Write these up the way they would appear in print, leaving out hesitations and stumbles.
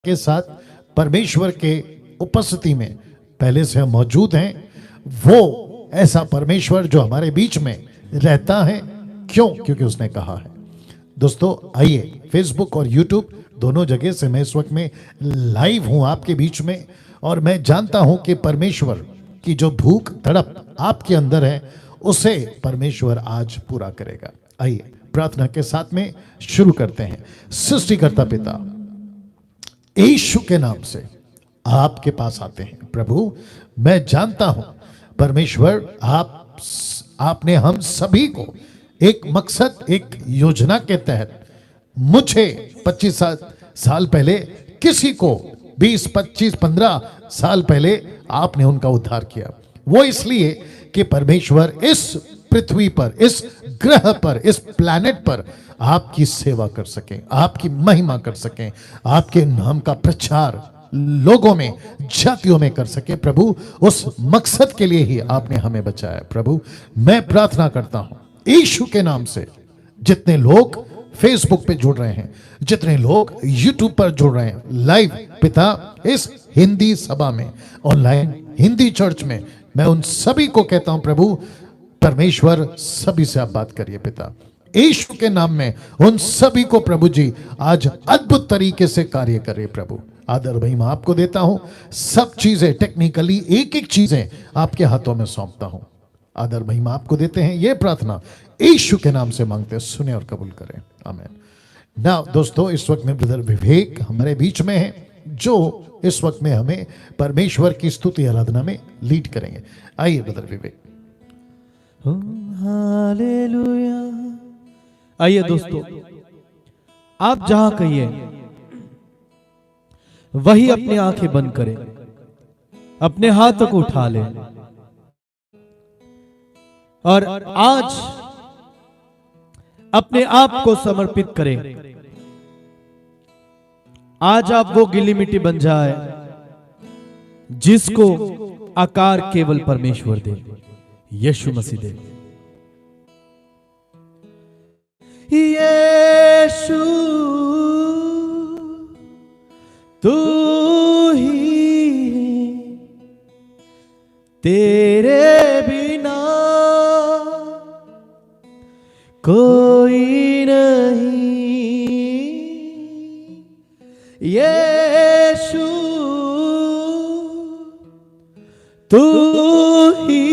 के साथ परमेश्वर के उपस्थिति में पहले से हम मौजूद हैं। वो ऐसा परमेश्वर जो हमारे बीच में रहता है, क्यों? क्योंकि उसने कहा है। दोस्तों आइए, फेसबुक और यूट्यूब दोनों जगह से मैं इस वक्त में लाइव हूं आपके बीच में, और मैं जानता हूं कि परमेश्वर की जो भूख तड़प आपके अंदर है उसे परमेश्वर आज पूरा करेगा। आइए प्रार्थना के साथ में शुरू करते हैं। सृष्टिकर्ता पिता, यीशु के नाम से आपके पास आते हैं। प्रभु, मैं जानता हूं परमेश्वर आपने हम सभी को एक मकसद, एक योजना के तहत, मुझे 25 साल पहले, किसी को 20, 25, 15 साल पहले आपने उनका उद्धार किया। वो इसलिए कि परमेश्वर इस पृथ्वी पर, इस ग्रह पर, इस प्लैनेट पर आपकी सेवा कर सकें, आपकी महिमा कर सकें, आपके नाम का प्रचार लोगों में, जातियों में कर सके। प्रभु, उस मकसद के लिए ही आपने हमें बचाया। प्रभु, मैं प्रार्थना करता हूं यीशु के नाम से, जितने लोग फेसबुक पे जुड़ रहे हैं, जितने लोग यूट्यूब पर जुड़ रहे हैं लाइव, पिता, इस हिंदी सभा में, ऑनलाइन हिंदी चर्च में, मैं उन सभी को कहता हूं प्रभु, परमेश्वर सभी से आप बात करिए पिता, यीशु के नाम में उन सभी को प्रभु जी आज अद्भुत तरीके से कार्य करिए। प्रभु, आदर महिमा आपको देता हूं, सब चीजें टेक्निकली एक एक चीजें आपके हाथों में सौंपता हूं। आदर महिमा आपको देते हैं, यह प्रार्थना यीशु के नाम से मांगते हैं, सुने और कबूल करें, आमीन। ना दोस्तों, इस वक्त में ब्रदर विवेक हमारे बीच में है, जो इस वक्त में हमें परमेश्वर की स्तुति आराधना में लीड करेंगे। आइए ब्रदर विवेक। हालेलुया। आइए दोस्तों, आप जहां कहिए वही अपनी आंखें बंद करें, अपने हाथों को उठा लें और आज अपने आप को समर्पित करें। आज आप वो गीली मिट्टी बन जाए जिसको आकार केवल परमेश्वर दे, यीशु मसीह दे। यीशु तू ही, तेरे बिना कोई नहीं। यीशु तू ही,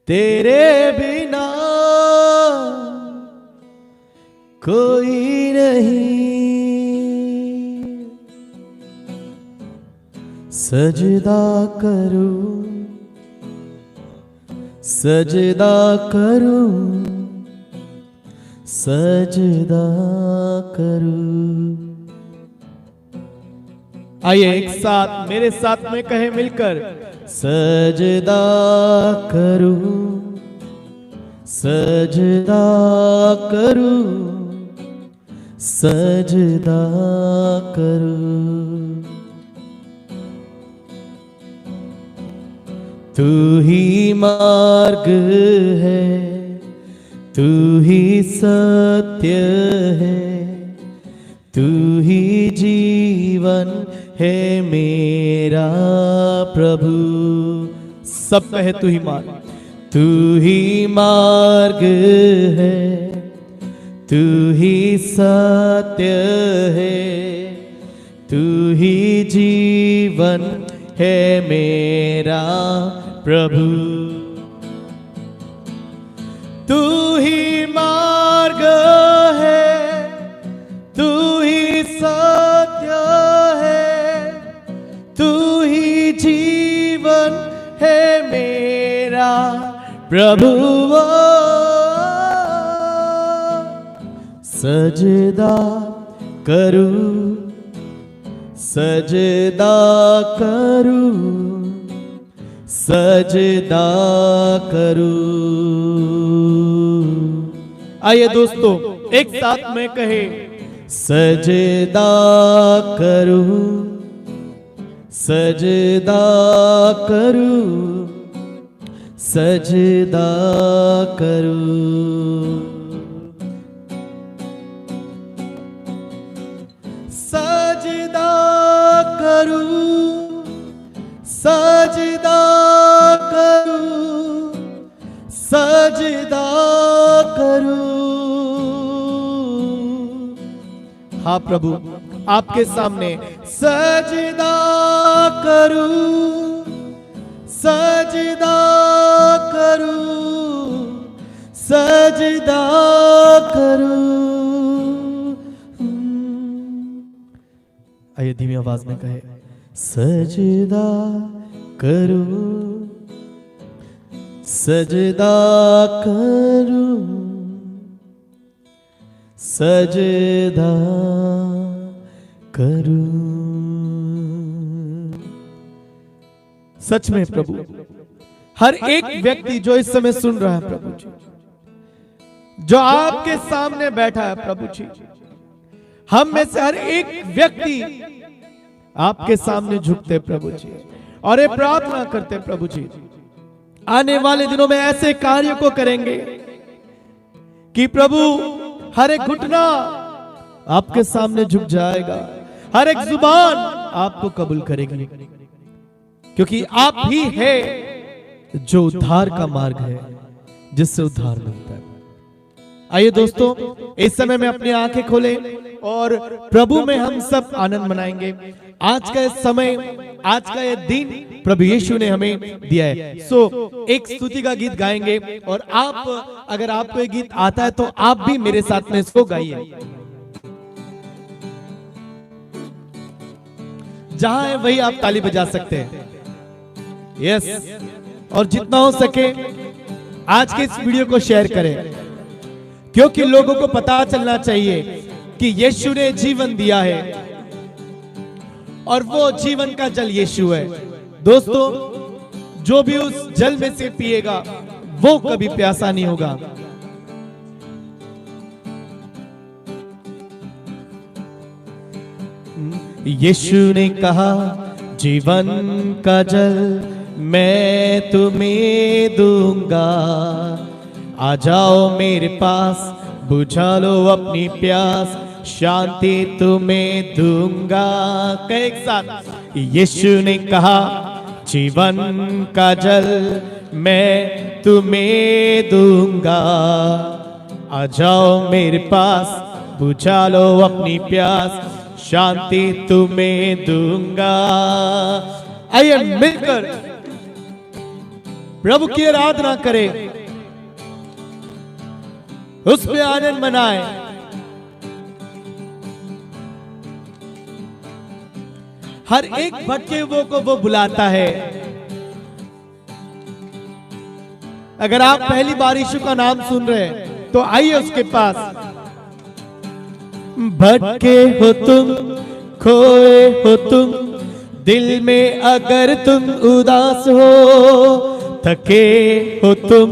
तेरे बिना कोई नहीं। सजदा करूं, सजदा करूं, सजदा करूं। आइए एक साथ मेरे साथ में कहें मिलकर, सजदा करूं, सजदा करूं, सजदा करूं। तू ही मार्ग है, तू ही सत्य है, तू ही जीवन है मेरा प्रभु। सब कहे तू ही मार्ग, तू ही मार्ग है, तू ही सत्य है, तू ही जीवन है मेरा प्रभु। तू ही मार्ग है, तू ही सत्य है, तू ही जीवन है मेरा प्रभु। सजदा करूं, सजदा करूं, सजदा करूं। आइए दोस्तों एक साथ में कहे, सजदा करूं, सजदा करूं, सजदा करूं। सजदा करूं, सजदा करूं, सजदा करूं। हाँ प्रभु, आपके सामने सजदा करूं, सजदा करूं, सजदा करूं। आइए धीमी आवाज में कहे, सजदा करूं, सजदा करूं, सजदा करूं। सच में प्रभु, हर एक व्यक्ति जो इस समय सुन रहा है प्रभु जी, जो आपके सामने बैठा है प्रभु जी, हम में से हर एक व्यक्ति आपके सामने झुकते प्रभु जी और ये प्रार्थना करते प्रभु जी, आने वाले दिनों में ऐसे कार्य को करेंगे कि प्रभु हर एक घुटना आपके सामने झुक जाएगा, हर एक जुबान आपको कबूल करेगी, क्योंकि आप ही है जो उद्धार का मार्ग है, जिससे उद्धार मिलता है। आइए दोस्तों, इस समय में अपनी आंखें खोलें और प्रभु में हम सब आनंद मनाएंगे। आज का समय, आज का ये दिन प्रभु यीशु ने हमें दिया है। सो एक स्तुति का गीत गाएंगे और आप, अगर आपको ये गीत आता है तो आप भी मेरे साथ में इसको गाइए। जहां है वही आप ताली बजा सकते हैं। यस, और जितना हो सके आज के इस वीडियो को शेयर करें, क्योंकि लोगों को पता चलना चाहिए कि यीशु ने जीवन दिया है और वो जीवन का जल यीशु है। दोस्तों, जो भी उस जल में से पिएगा वो कभी प्यासा नहीं होगा। यीशु ने कहा, जीवन का जल मैं तुम्हें दूंगा, आ जाओ मेरे पास, बुझा लो अपनी प्यास, शांति तुम्हें दूंगा। एक साथ, यीशु ने कहा, जीवन का जल मैं तुम्हें दूंगा, आ जाओ मेरे पास, बुझा लो अपनी प्यास, शांति तुम्हें दूंगा। आइए मिलकर प्रभु की आराधना करें, उस पे आनंद मनाएं। हर एक भटके हुए को वो बुलाता है। अगर आप पहली बार यीशु का नाम सुन रहे हैं तो आइए उसके पास। भटके हो तुम, खोए हो तुम, दिल में अगर तुम उदास हो, थके हो तुम,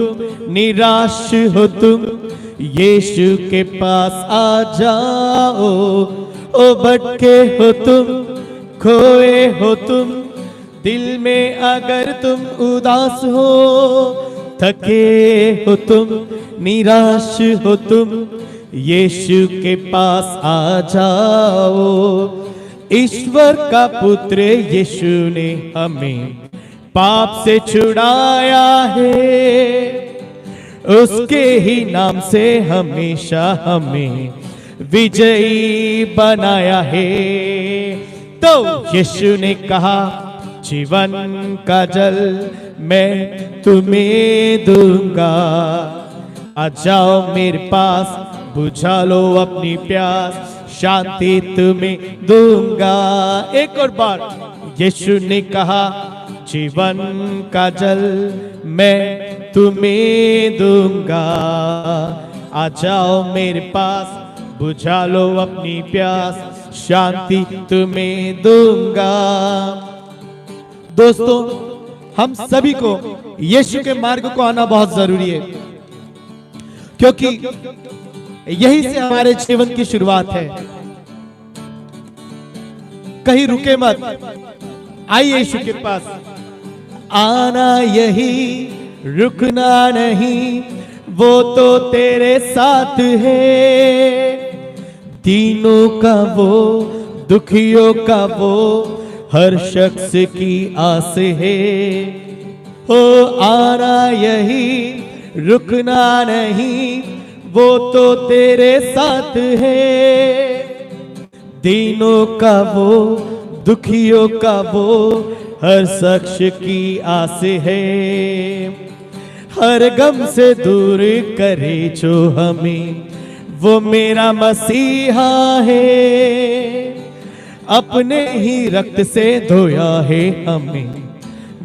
निराश हो तुम, यीशु के पास आ जाओ। ओ भटके हो तुम, खोए हो तुम, दिल में अगर तुम उदास हो, थके हो तुम, निराश हो तुम, यीशु के पास आ जाओ। ईश्वर का पुत्र यीशु ने हमें पाप से छुड़ाया है, उसके ही नाम से हमेशा हमें विजयी बनाया है। तो यीशु ने कहा, जीवन का जल मैं तुम्हें दूंगा, आ जाओ मेरे पास, बुझा लो अपनी प्यास, शांति तुम्हें दूंगा। एक और बार, यीशु ने कहा, जीवन का जल मैं तुम्हें दूंगा, आ जाओ मेरे पास, बुझा लो अपनी प्यास, शांति तुम्हें दूंगा। दोस्तों, हम सभी को यीशु के मार्ग को आना बहुत जरूरी है, क्योंकि यही से हमारे जीवन की शुरुआत है। कहीं रुके मत, आइए यीशु के पास। आना यही, रुकना नहीं, वो तो तेरे साथ है, तीनों का वो दुखियों का वो हर शख्स की आस है। हो आना यही रुकना नहीं, वो तो तेरे साथ है। दीनों का वो दुखियों का वो हर शख्स की आस है। हर गम से दूर करे जो हमें, वो मेरा मसीहा है। अपने ही रक्त से धोया है हमें,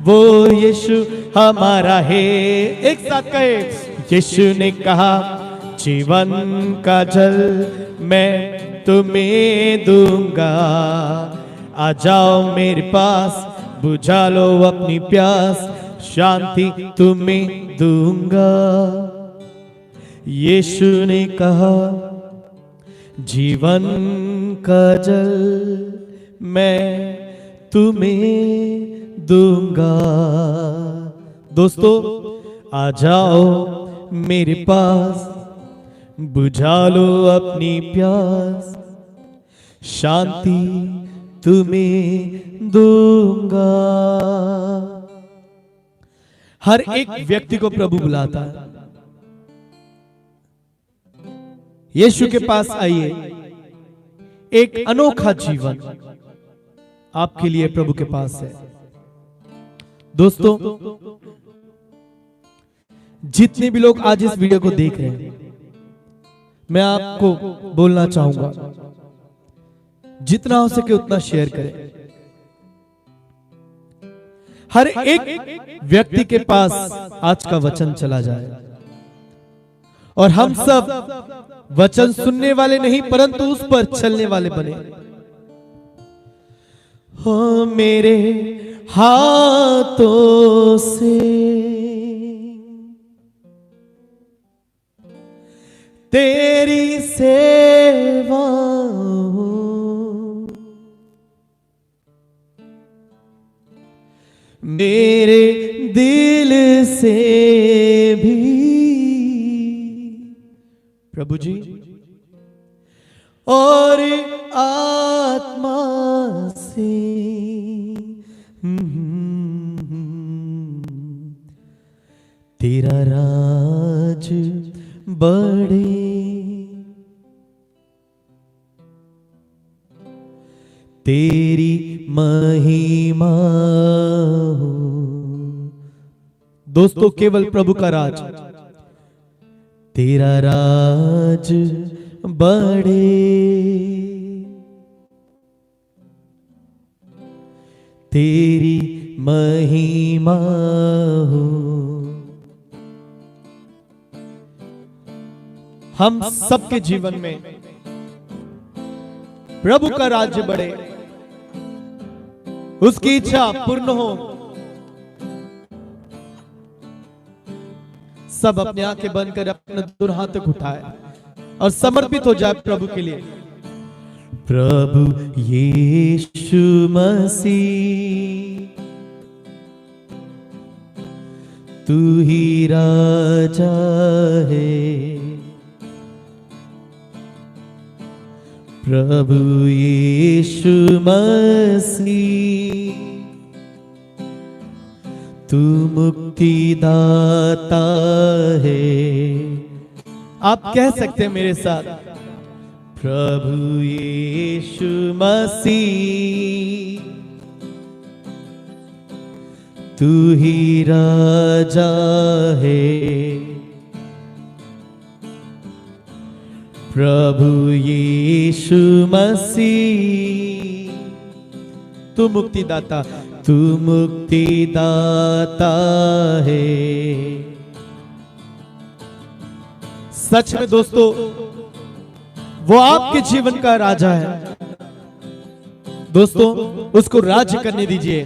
वो यीशु हमारा है। एक साथ कहे, यीशु ने कहा जीवन का जल मैं तुम्हें दूंगा। आ जाओ मेरे पास, बुझा लो अपनी प्यास, शांति तुम्हें दूंगा। यीशु ने कहा जीवन का जल मैं तुम्हें दूंगा। दोस्तों आ जाओ मेरे पास, बुझा लो अपनी प्यास, शांति तुम्हें दूंगा। हर एक व्यक्ति को प्रभु बुलाता है। यीशु के पास आइए, एक अनोखा जीवन आपके लिए प्रभु के पास है। दोस्तों जितने भी लोग आज इस वीडियो को देख रहे हैं, मैं आपको बोलना चाहूंगा जितना हो सके उतना शेयर करें। हर एक व्यक्ति के पास आज का वचन चला जाए और हम सब वचन सुनने वाले नहीं परंतु उस पर चलने वाले बने। हो मेरे हाथों से तेरी सेवा हो, मेरे दिल से भी प्रभु जी और आत्मा से तेरा राज बढ़े। तेरी महिमा हो। दोस्तों केवल प्रभु का राज, तेरा राज बढ़े, तेरी महिमा हो। हम सबके जीवन में प्रभु का राज्य बढ़े, उसकी इच्छा पूर्ण हो। सब अपने आंखें बंद कर अपने दोनों हाथ तक उठाए और समर्पित हो जाए प्रभु के लिए। प्रभु यीशु मसीह तू ही राजा है। प्रभु यीशु मसीह तू मुक्तिदाता है। आप कह सकते हैं मेरे साथ, प्रभु यीशु मसीह तू ही राजा है। प्रभु यीशु मसीह तू मुक्तिदाता, तू मुक्तिदाता है। सच में दोस्तों वो आपके जीवन का राजा है। दोस्तों उसको राज्य करने दीजिए।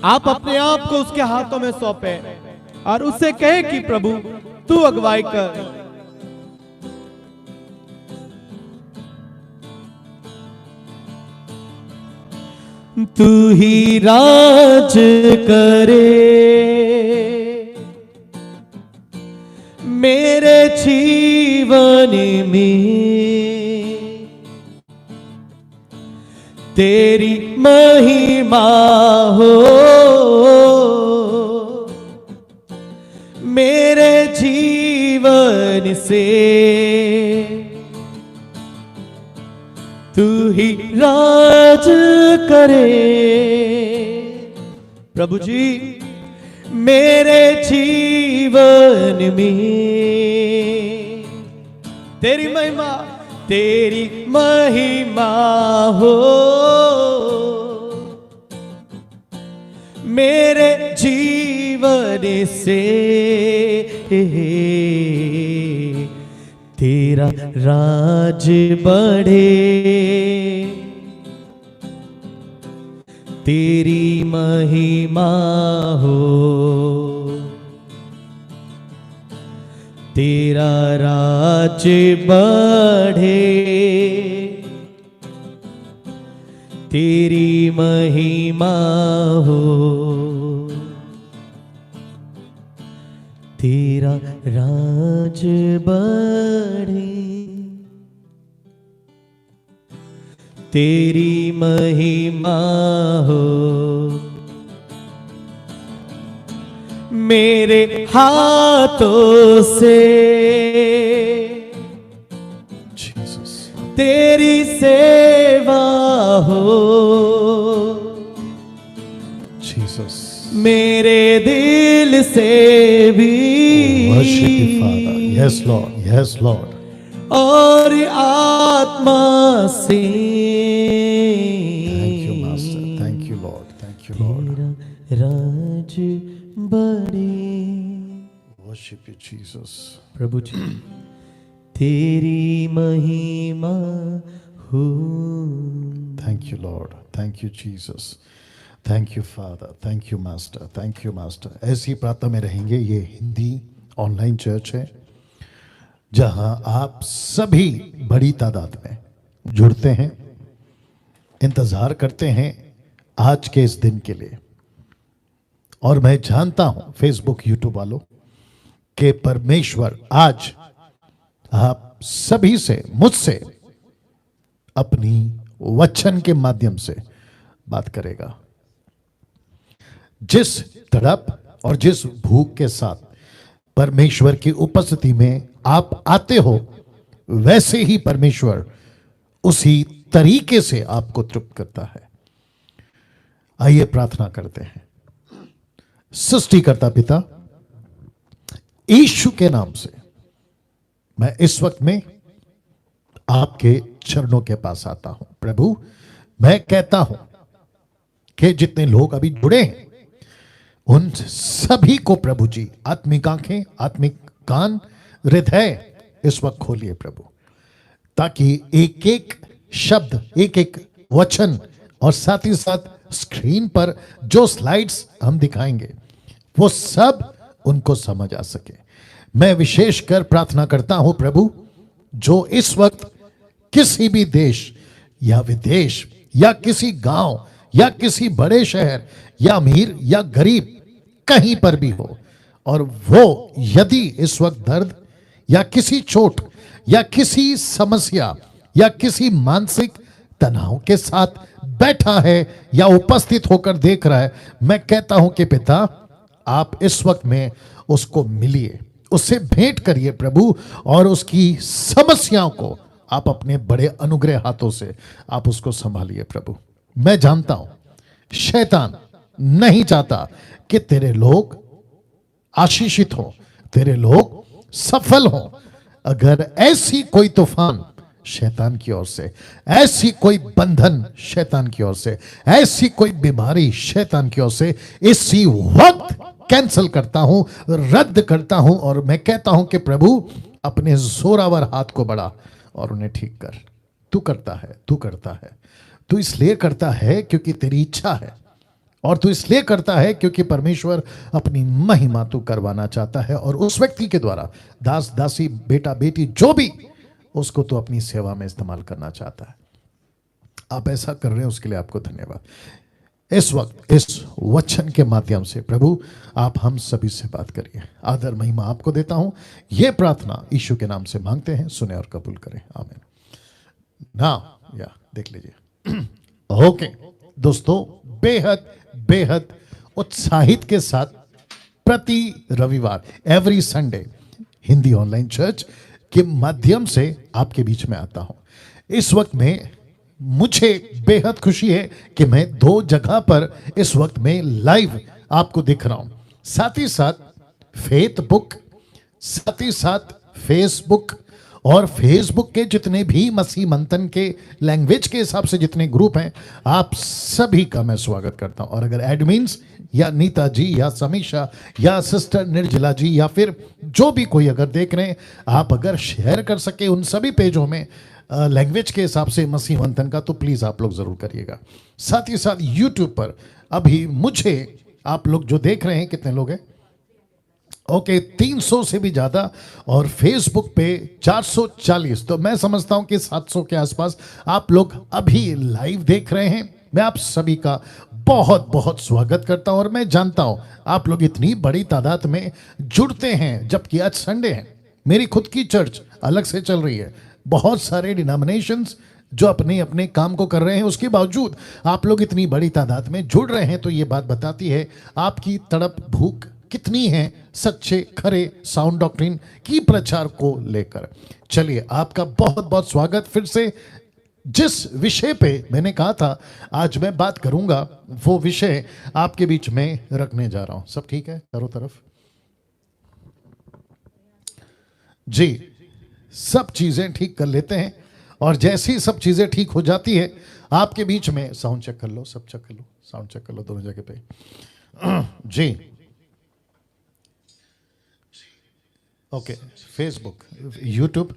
आप अपने आप को उसके हाथों में सौंपे और उससे कहे कि प्रभु तू अगुवाई कर। तू ही राज करे मेरे जीवन में, तेरी महिमा हो मेरे जीवन से, तू ही राज करे प्रभु जी मेरे जीवन में। तेरी महिमा हो मेरे जीवन से, तेरा राज बढ़े, तेरी महिमा हो, तेरा राज बढ़े, तेरी महिमा हो, तेरा राज बढ़े, तेरी महिमा हो, मेरे हाथों से जीसस, तेरी सेवा हो, जीसस, मेरे दिल से भी, worship you, Father. Yes, Lord. Yes, Lord. और आत्मा से। Thank you, Master. Thank you, Lord. Thank you, Lord. तेरा राज बढ़े Worship you, Jesus. प्रभु जी, तेरी महिमा हो। Thank you, Lord. Thank you, Jesus. Thank you, Father. Thank you, Master. Thank you, Master. ऐसी प्रार्थना में रहेंगे। ये हिंदी ऑनलाइन चर्च है जहां आप सभी बड़ी तादाद में जुड़ते हैं, इंतजार करते हैं आज के इस दिन के लिए। और मैं जानता हूं फेसबुक यूट्यूब वालों कि परमेश्वर आज आप सभी से, मुझसे अपनी वचन के माध्यम से बात करेगा। जिस तड़प और जिस भूख के साथ परमेश्वर की उपस्थिति में आप आते हो, वैसे ही परमेश्वर उसी तरीके से आपको तृप्त करता है। आइए प्रार्थना करते हैं। सृष्टिकर्ता पिता, यीशु के नाम से मैं इस वक्त में आपके चरणों के पास आता हूं। प्रभु, मैं कहता हूं कि जितने लोग अभी जुड़े हैं उन सभी को प्रभु जी आत्मिक आंखें, आत्मिक कान, हृदय इस वक्त खोलिए प्रभु, ताकि एक एक शब्द, एक एक वचन और साथ ही साथ स्क्रीन पर जो स्लाइड्स हम दिखाएंगे वो सब उनको समझ आ सके। मैं विशेषकर प्रार्थना करता हूं प्रभु, जो इस वक्त किसी भी देश या विदेश या किसी गांव या किसी बड़े शहर या अमीर या गरीब कहीं पर भी हो, और वो यदि इस वक्त दर्द या किसी चोट या किसी समस्या या किसी मानसिक तनाव के साथ बैठा है या उपस्थित होकर देख रहा है, मैं कहता हूं कि पिता आप इस वक्त में उसको मिलिए, उससे भेंट करिए प्रभु, और उसकी समस्याओं को आप अपने बड़े अनुग्रह हाथों से आप उसको संभालिए प्रभु। मैं जानता हूं शैतान नहीं चाहता कि तेरे लोग आशीषित हो, तेरे लोग सफल हो। अगर ऐसी कोई तूफान शैतान की ओर से, ऐसी कोई बंधन शैतान की ओर से, ऐसी कोई बीमारी शैतान की ओर से, इसी वक्त कैंसिल करता हूं, रद्द करता हूं, और मैं कहता हूं कि प्रभु अपने जोरावर हाथ को बढ़ा और उन्हें ठीक कर। तू करता है, तू करता है, तू इसलिए करता है क्योंकि तेरी इच्छा है, और तू इसलिए करता है क्योंकि परमेश्वर अपनी महिमा तू करवाना चाहता है, और उस व्यक्ति के द्वारा दास दासी, बेटा बेटी जो भी, उसको तो अपनी सेवा में इस्तेमाल करना चाहता है। आप ऐसा कर रहे हैं, उसके लिए आपको धन्यवाद। इस वक्त इस वचन के माध्यम से प्रभु आप हम सभी से बात करिए। आदर महिमा आपको देता हूं, यह प्रार्थना यीशु के नाम से मांगते हैं, सुने और कबूल करें, आमीन। ना या देख लीजिए। ओके दोस्तों, बेहद बेहद उत्साहित के साथ प्रति रविवार every Sunday Hindi online church के माध्यम से आपके बीच में आता हूं। इस वक्त में मुझे बेहद खुशी है कि मैं 2 जगह पर इस वक्त में लाइव आपको दिख रहा हूं, साथ ही साथ फेसबुक, साथ ही साथ फेसबुक और फेसबुक के जितने भी मसीह मंथन के लैंग्वेज के हिसाब से जितने ग्रुप हैं, आप सभी का मैं स्वागत करता हूं। और अगर एडमिन्स या नीता जी या समीक्षा या सिस्टर निर्जला जी या फिर जो भी कोई अगर देख रहे हैं, आप अगर शेयर कर सके उन सभी पेजों में लैंग्वेज के हिसाब से मसीह मंथन का, तो प्लीज आप लोग जरूर करिएगा। साथ ही साथ यूट्यूब पर अभी मुझे आप लोग जो देख रहे हैं, कितने लोग हैं? ओके 300 से भी ज्यादा, और फेसबुक पे 440, तो मैं समझता हूं कि 700 के आसपास आप लोग अभी लाइव देख रहे हैं। मैं आप सभी का बहुत बहुत स्वागत करता हूं और मैं जानता हूं आप लोग इतनी बड़ी तादाद में जुड़ते हैं, जबकि आज संडे है। मेरी खुद की चर्च अलग से चल रही है, बहुत सारे डिनोमिनेशंस जो अपने अपने काम को कर रहे हैं, उसके बावजूद आप लोग इतनी बड़ी तादाद में जुड़ रहे हैं, तो ये बात बताती है आपकी तड़प भूख कितनी है सच्चे खरे साउंड डॉक्ट्रिन की प्रचार को लेकर। चलिए, आपका बहुत बहुत स्वागत फिर से। जिस विषय पे मैंने कहा था आज मैं बात करूंगा, वो विषय आपके बीच में रखने जा रहा हूं। सब ठीक है चारों तरफ? जी, सब चीजें ठीक कर लेते हैं, और जैसी सब चीजें ठीक हो जाती है आपके बीच में साउंड चेक कर लो, सब चेक कर लो, साउंड चेक कर लो दोनों जगह पे। जी ओके, फेसबुक, यूट्यूब,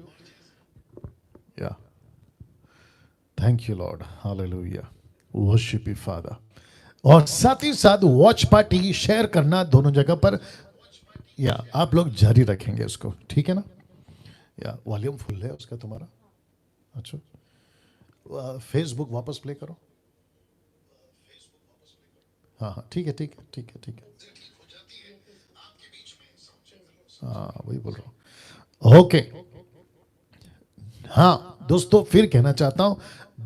या thank you Lord, hallelujah, worship you father. और साथ ही साथ वॉच पार्टी शेयर करना दोनों जगह पर, या आप लोग जारी रखेंगे इसको, ठीक है ना? या वॉल्यूम फुल है उसका तुम्हारा? अच्छा, फेसबुक वापस प्ले करो। हाँ हाँ, ठीक है ठीक है ठीक है ठीक है, हाँ वही बोल रहा हूँ। ओके, हाँ दोस्तों, फिर कहना चाहता हूं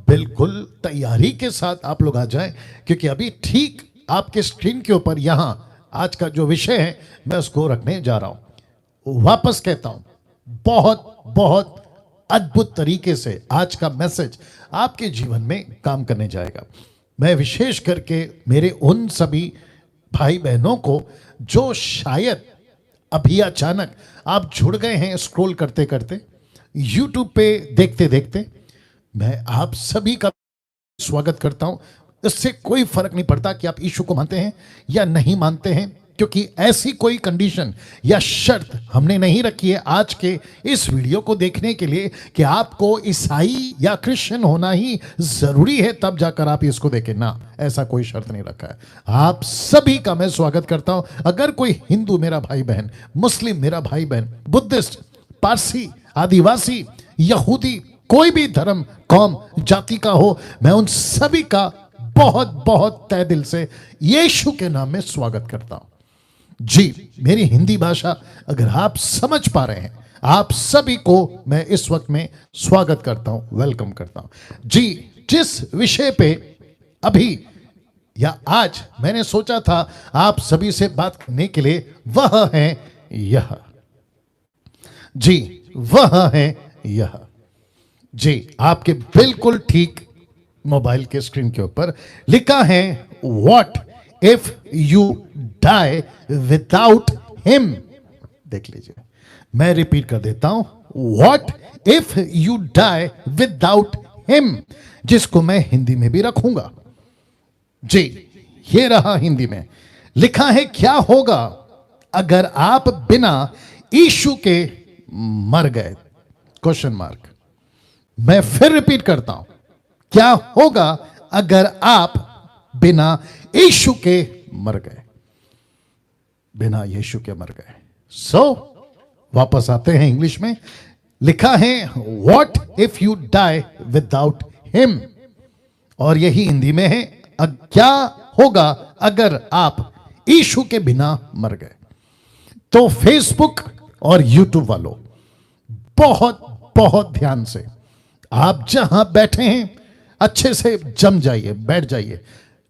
बिल्कुल तैयारी के साथ आप लोग आ जाएं, क्योंकि अभी ठीक आपके स्क्रीन के ऊपर यहां आज का जो विषय है मैं उसको रखने जा रहा हूं। वापस कहता हूं, बहुत बहुत अद्भुत तरीके से आज का मैसेज आपके जीवन में काम करने जाएगा। मैं विशेष करके मेरे उन सभी भाई बहनों को जो शायद अभी अचानक आप जुड़ गए हैं स्क्रॉल करते करते, यूट्यूब पे देखते देखते, मैं आप सभी का स्वागत करता हूं। इससे कोई फर्क नहीं पड़ता कि आप यीशु को मानते हैं या नहीं मानते हैं, क्योंकि ऐसी कोई कंडीशन या शर्त हमने नहीं रखी है आज के इस वीडियो को देखने के लिए कि आपको ईसाई या क्रिश्चियन होना ही जरूरी है तब जाकर आप इसको देखें ना, ऐसा कोई शर्त नहीं रखा है। आप सभी का मैं स्वागत करता हूं। अगर कोई हिंदू मेरा भाई बहन, मुस्लिम मेरा भाई बहन, बुद्धिस्ट, पारसी, आदिवासी, यहूदी, कोई भी धर्म, कौम, जाति का हो, मैं उन सभी का बहुत बहुत तहे दिल से यीशु के नाम में स्वागत करता हूं। जी, मेरी हिंदी भाषा अगर आप समझ पा रहे हैं, आप सभी को मैं इस वक्त में स्वागत करता हूं, वेलकम करता हूं। जी, जिस विषय पे अभी या आज मैंने सोचा था आप सभी से बात करने के लिए, वह है यह। जी, वह है यह। जी, आपके बिल्कुल ठीक मोबाइल के स्क्रीन के ऊपर लिखा है, what if you die without him. देख लीजिए, मैं रिपीट कर देता हूं, what if you die without him, जिसको मैं हिंदी में भी रखूंगा। जी, ये रहा हिंदी में लिखा है, क्या होगा अगर आप बिना यीशु के मर गए? Question mark. मैं फिर रिपीट करता हूं, क्या होगा अगर आप बिना यीशु के मर गए? बिना यीशु के मर गए। सो वापस आते हैं इंग्लिश में, लिखा है what if you die without him, और यही हिंदी में है, क्या होगा अगर आप यीशु के बिना मर गए? तो फेसबुक और यूट्यूब वालों, बहुत बहुत ध्यान से, आप जहां बैठे हैं अच्छे से जम जाइए, बैठ जाइए।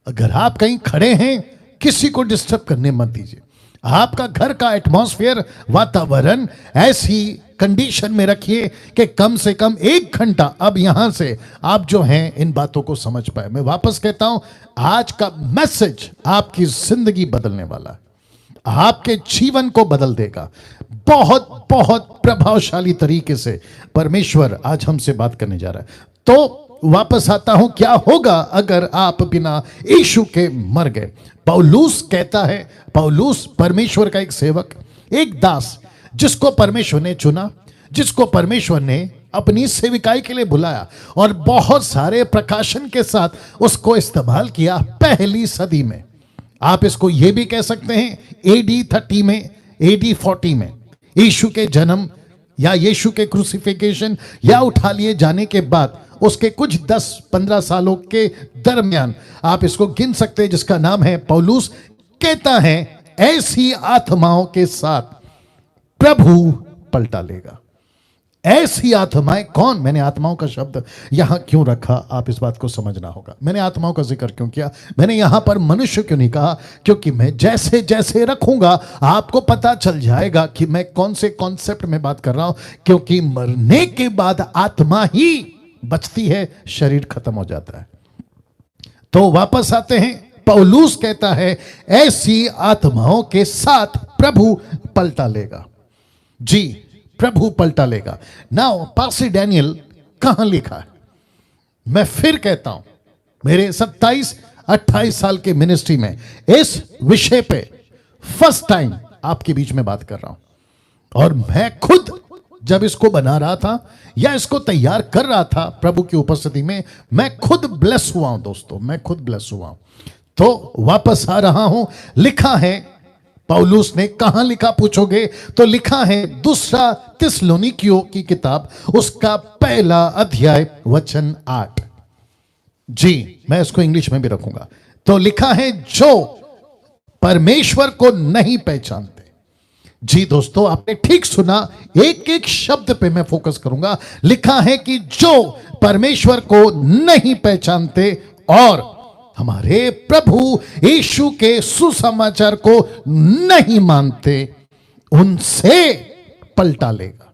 अगर आप कहीं खड़े हैं, किसी को डिस्टर्ब करने मत दीजिए। आपका घर का एटमॉस्फेयर, वातावरण ऐसी कंडीशन में रखिए कि कम से कम 1 घंटा अब यहां से आप जो हैं इन बातों को समझ पाए। मैं वापस कहता हूं, आज का मैसेज आपकी जिंदगी बदलने वाला है, आपके जीवन को बदल देगा। बहुत बहुत प्रभावशाली तरीके से परमेश्वर आज हमसे बात करने जा रहा है। तो वापस आता हूं, क्या होगा अगर आप बिना यीशु के मर गए? पौलुस कहता है, पौलुस परमेश्वर का एक सेवक, एक दास, जिसको परमेश्वर ने चुना, जिसको परमेश्वर ने अपनी सेविकाई के लिए बुलाया और बहुत सारे प्रकाशन के साथ उसको इस्तेमाल किया पहली सदी में। आप इसको यह भी कह सकते हैं AD 30 में, AD 40 में यीशु के जन्म या यीशु के क्रूसिफिकेशन या उठा लिए जाने के बाद उसके कुछ 10-15 सालों के दरमियान आप इसको गिन सकते हैं, जिसका नाम है पौलुस। कहता है ऐसी आत्माओं के साथ प्रभु पलटा लेगा। ऐसी आत्माएं कौन? मैंने आत्माओं का शब्द यहां क्यों रखा, आप इस बात को समझना होगा। मैंने आत्माओं का जिक्र क्यों किया, मैंने यहां पर मनुष्य क्यों नहीं कहा? क्योंकि मैं जैसे जैसे रखूंगा आपको पता चल जाएगा कि मैं कौन से कॉन्सेप्ट में बात कर रहा हूं। क्योंकि मरने के बाद आत्मा ही बचती है, शरीर खत्म हो जाता है। तो वापस आते हैं, पौलुस कहता है ऐसी आत्माओं के साथ प्रभु पलटा लेगा। जी, प्रभु पलटा लेगा। नाउ पास्टर डैनियल कहां लिखा है? मैं फिर कहता हूं, मेरे 27-28 साल के मिनिस्ट्री में इस विषय पे फर्स्ट टाइम आपके बीच में बात कर रहा हूं। और मैं खुद जब इसको बना रहा था या इसको तैयार कर रहा था प्रभु की उपस्थिति में, मैं खुद ब्लेस हुआ हूं दोस्तों, मैं खुद ब्लेस हुआ हूं। तो वापस आ रहा हूं, लिखा है पौलुस ने, कहां लिखा पूछोगे तो लिखा है 2 थिस्सलुनीकियों की किताब, उसका 1 अध्याय वचन 8। जी, मैं इसको इंग्लिश में भी रखूंगा। तो लिखा है जो परमेश्वर को नहीं पहचानते। जी दोस्तों, आपने ठीक सुना, एक एक शब्द पे मैं फोकस करूंगा। लिखा है कि जो परमेश्वर को नहीं पहचानते और हमारे प्रभु यीशु के सुसमाचार को नहीं मानते, उनसे पलटा लेगा,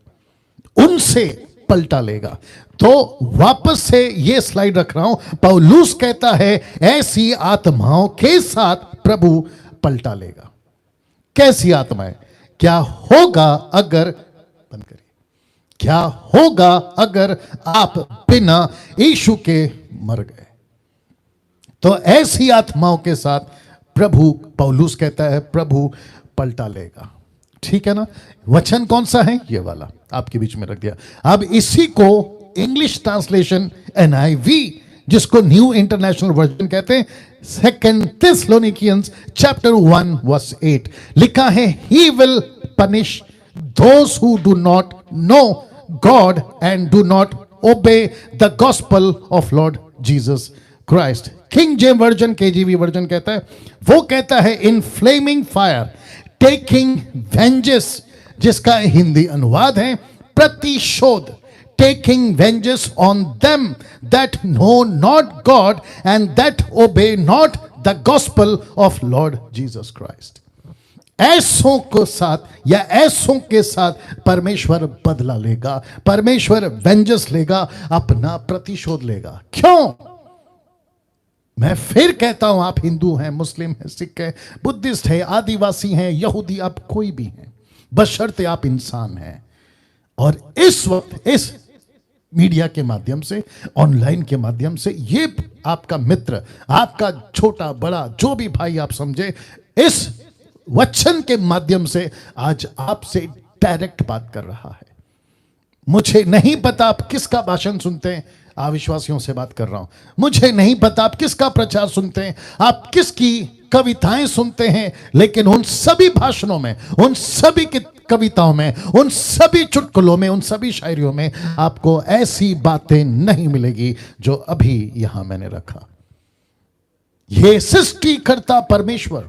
उनसे पलटा लेगा। तो वापस से ये स्लाइड रख रहा हूं, पौलुस कहता है ऐसी आत्माओं के साथ प्रभु पलटा लेगा। कैसी आत्माएं? क्या होगा अगर, बंद करिए, क्या होगा अगर आप बिना यीशु के मर गए? तो ऐसी आत्माओं के साथ प्रभु, पौलुस कहता है प्रभु पलटा लेगा। ठीक है ना? वचन कौन सा है? ये वाला आपके बीच में रख दिया। अब इसी को इंग्लिश ट्रांसलेशन NIV, जिसको न्यू इंटरनेशनल वर्जन कहते हैं, 2 थिस्सलुनीकियंस चैप्टर 1 वर्स 8 लिखा है, he will punish those who do not know God and do not obey the gospel of Lord Jesus Christ. King James version, KJV version कहता है, वो कहता है in flaming fire taking vengeance, जिसका हिंदी अनुवाद है प्रतिशोध, taking vengeance on them that know not God and that obey not the gospel of Lord Jesus Christ. ऐसों को साथ या ऐसों के साथ परमेश्वर बदला लेगा, परमेश्वर वेंजेस लेगा, अपना प्रतिशोध लेगा। क्यों? मैं फिर कहता हूं, आप हिंदू हैं, मुस्लिम हैं, सिख हैं, बुद्धिस्ट हैं, आदिवासी हैं, यहूदी, आप कोई भी हैं, बशर्ते आप इंसान हैं। और इस वक्त इस मीडिया के माध्यम से, ऑनलाइन के माध्यम से, ये आपका मित्र, आपका छोटा बड़ा जो भी भाई आप समझे, इस वचन के माध्यम से आज आपसे डायरेक्ट बात कर रहा है। मुझे नहीं पता आप किसका भाषण सुनते हैं, अविश्वासियों से बात कर रहा हूं। मुझे नहीं पता आप किसका प्रचार सुनते हैं, आप किसकी कविताएं सुनते हैं, लेकिन उन सभी भाषणों में, उन सभी कविताओं में, उन सभी चुटकुलों में, उन सभी शायरियों में आपको ऐसी बातें नहीं मिलेगी जो अभी यहां मैंने रखा। यह सृष्टिकर्ता परमेश्वर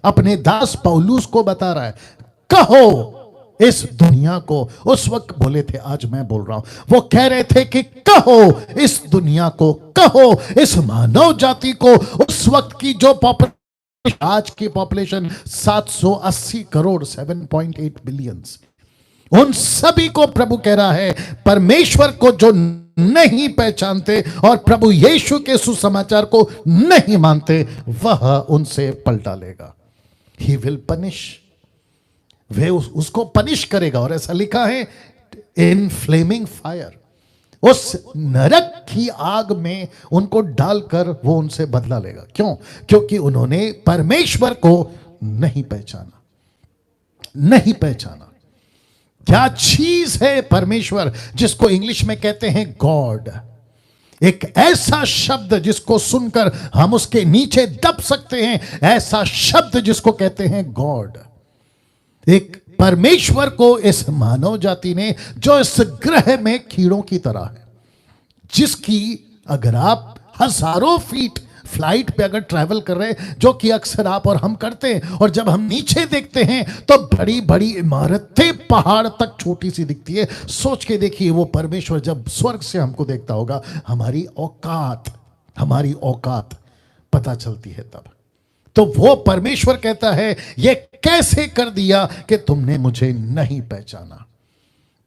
अपने दास पौलुस को बता रहा है, कहो इस दुनिया को, उस वक्त बोले थे, आज मैं बोल रहा हूं, वो कह रहे थे कि कहो इस दुनिया को, कहो इस मानव जाति को, उस वक्त की जो पॉपुलेशन, आज की पॉपुलेशन 780 करोड़ 7.8 बिलियन, उन सभी को प्रभु कह रहा है, परमेश्वर को जो नहीं पहचानते और प्रभु यीशु के सुसमाचार को नहीं मानते, वह उनसे पलटा लेगा। ही विल पनिश, वे उसको पनिश करेगा। और ऐसा लिखा है इन फ्लेमिंग फायर, उस नरक की आग में उनको डालकर वो उनसे बदला लेगा। क्यों? क्योंकि उन्होंने परमेश्वर को नहीं पहचाना, नहीं पहचाना। क्या चीज है परमेश्वर, जिसको इंग्लिश में कहते हैं गॉड? एक ऐसा शब्द जिसको सुनकर हम उसके नीचे दब सकते हैं, ऐसा शब्द जिसको कहते हैं गॉड। एक परमेश्वर को इस मानव जाति ने, जो इस ग्रह में कीड़ों की तरह है, जिसकी अगर आप हजारों फीट फ्लाइट पे अगर ट्रैवल कर रहे हैं, जो कि अक्सर आप और हम करते हैं, और जब हम नीचे देखते हैं तो बड़ी बड़ी इमारतें पहाड़ तक छोटी सी दिखती है। सोच के देखिए, वो परमेश्वर जब स्वर्ग से हमको देखता होगा, हमारी औकात पता चलती है तब। तो वो परमेश्वर कहता है, ये कैसे कर दिया कि तुमने मुझे नहीं पहचाना,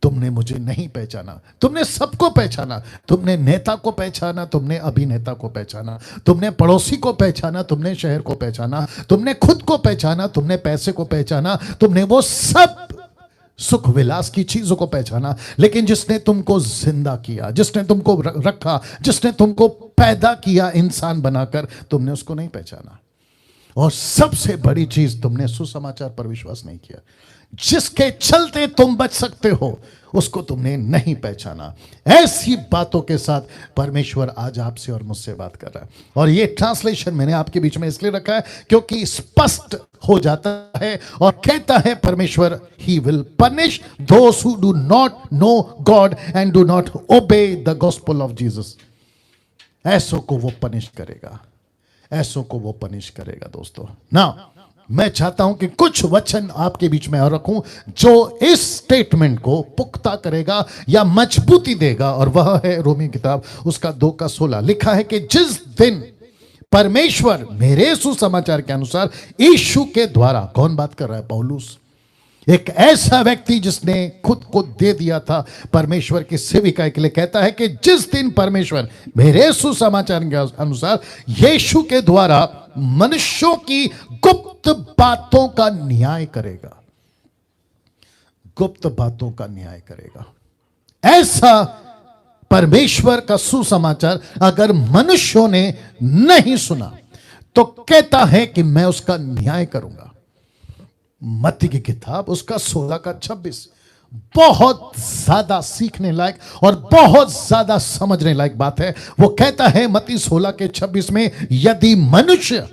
तुमने मुझे नहीं पहचाना। तुमने सबको पहचाना, तुमने नेता को पहचाना, तुमने अभिनेता को पहचाना, तुमने पड़ोसी को पहचाना, तुमने शहर को पहचाना, तुमने खुद को पहचाना, तुमने पैसे को पहचाना, तुमने वो सब सुख विलास की चीजों को पहचाना। लेकिन जिसने तुमको जिंदा किया, जिसने तुमको रखा, जिसने तुमको पैदा किया इंसान बनाकर, तुमने उसको नहीं पहचाना। और सबसे बड़ी चीज, तुमने सुसमाचार पर विश्वास नहीं किया। जिसके चलते तुम बच सकते हो, उसको तुमने नहीं पहचाना। ऐसी बातों के साथ परमेश्वर आज आपसे और मुझसे बात कर रहा है। और ये ट्रांसलेशन मैंने आपके बीच में इसलिए रखा है क्योंकि स्पष्ट हो जाता है और कहता है परमेश्वर, he will punish those who do not know God and do not obey the gospel of Jesus. ऐसों को वो पनिश करेगा, ऐसों को वो पनिश करेगा। दोस्तों, ना मैं चाहता हूं कि कुछ वचन आपके बीच में और रखूं जो इस स्टेटमेंट को पुख्ता करेगा या मजबूती देगा, और वह है रोमी किताब उसका 2:16। लिखा है कि जिस दिन परमेश्वर मेरे सुसमाचार के अनुसार यीशु के द्वारा, कौन बात कर रहा है? पौलुस, एक ऐसा व्यक्ति जिसने खुद को दे दिया था परमेश्वर की सेविका के लिए, कहता है कि जिस दिन परमेश्वर मेरे सुसमाचार के अनुसार यीशु के द्वारा मनुष्यों की गुप्त बातों का न्याय करेगा, गुप्त बातों का न्याय करेगा। ऐसा परमेश्वर का सुसमाचार अगर मनुष्यों ने नहीं सुना तो कहता है कि मैं उसका न्याय करूंगा। मत्ती की किताब उसका 16:26 बहुत ज्यादा सीखने लायक और बहुत ज्यादा समझने लायक बात है। वो कहता है मत्ती 16:26 में, यदि मनुष्य,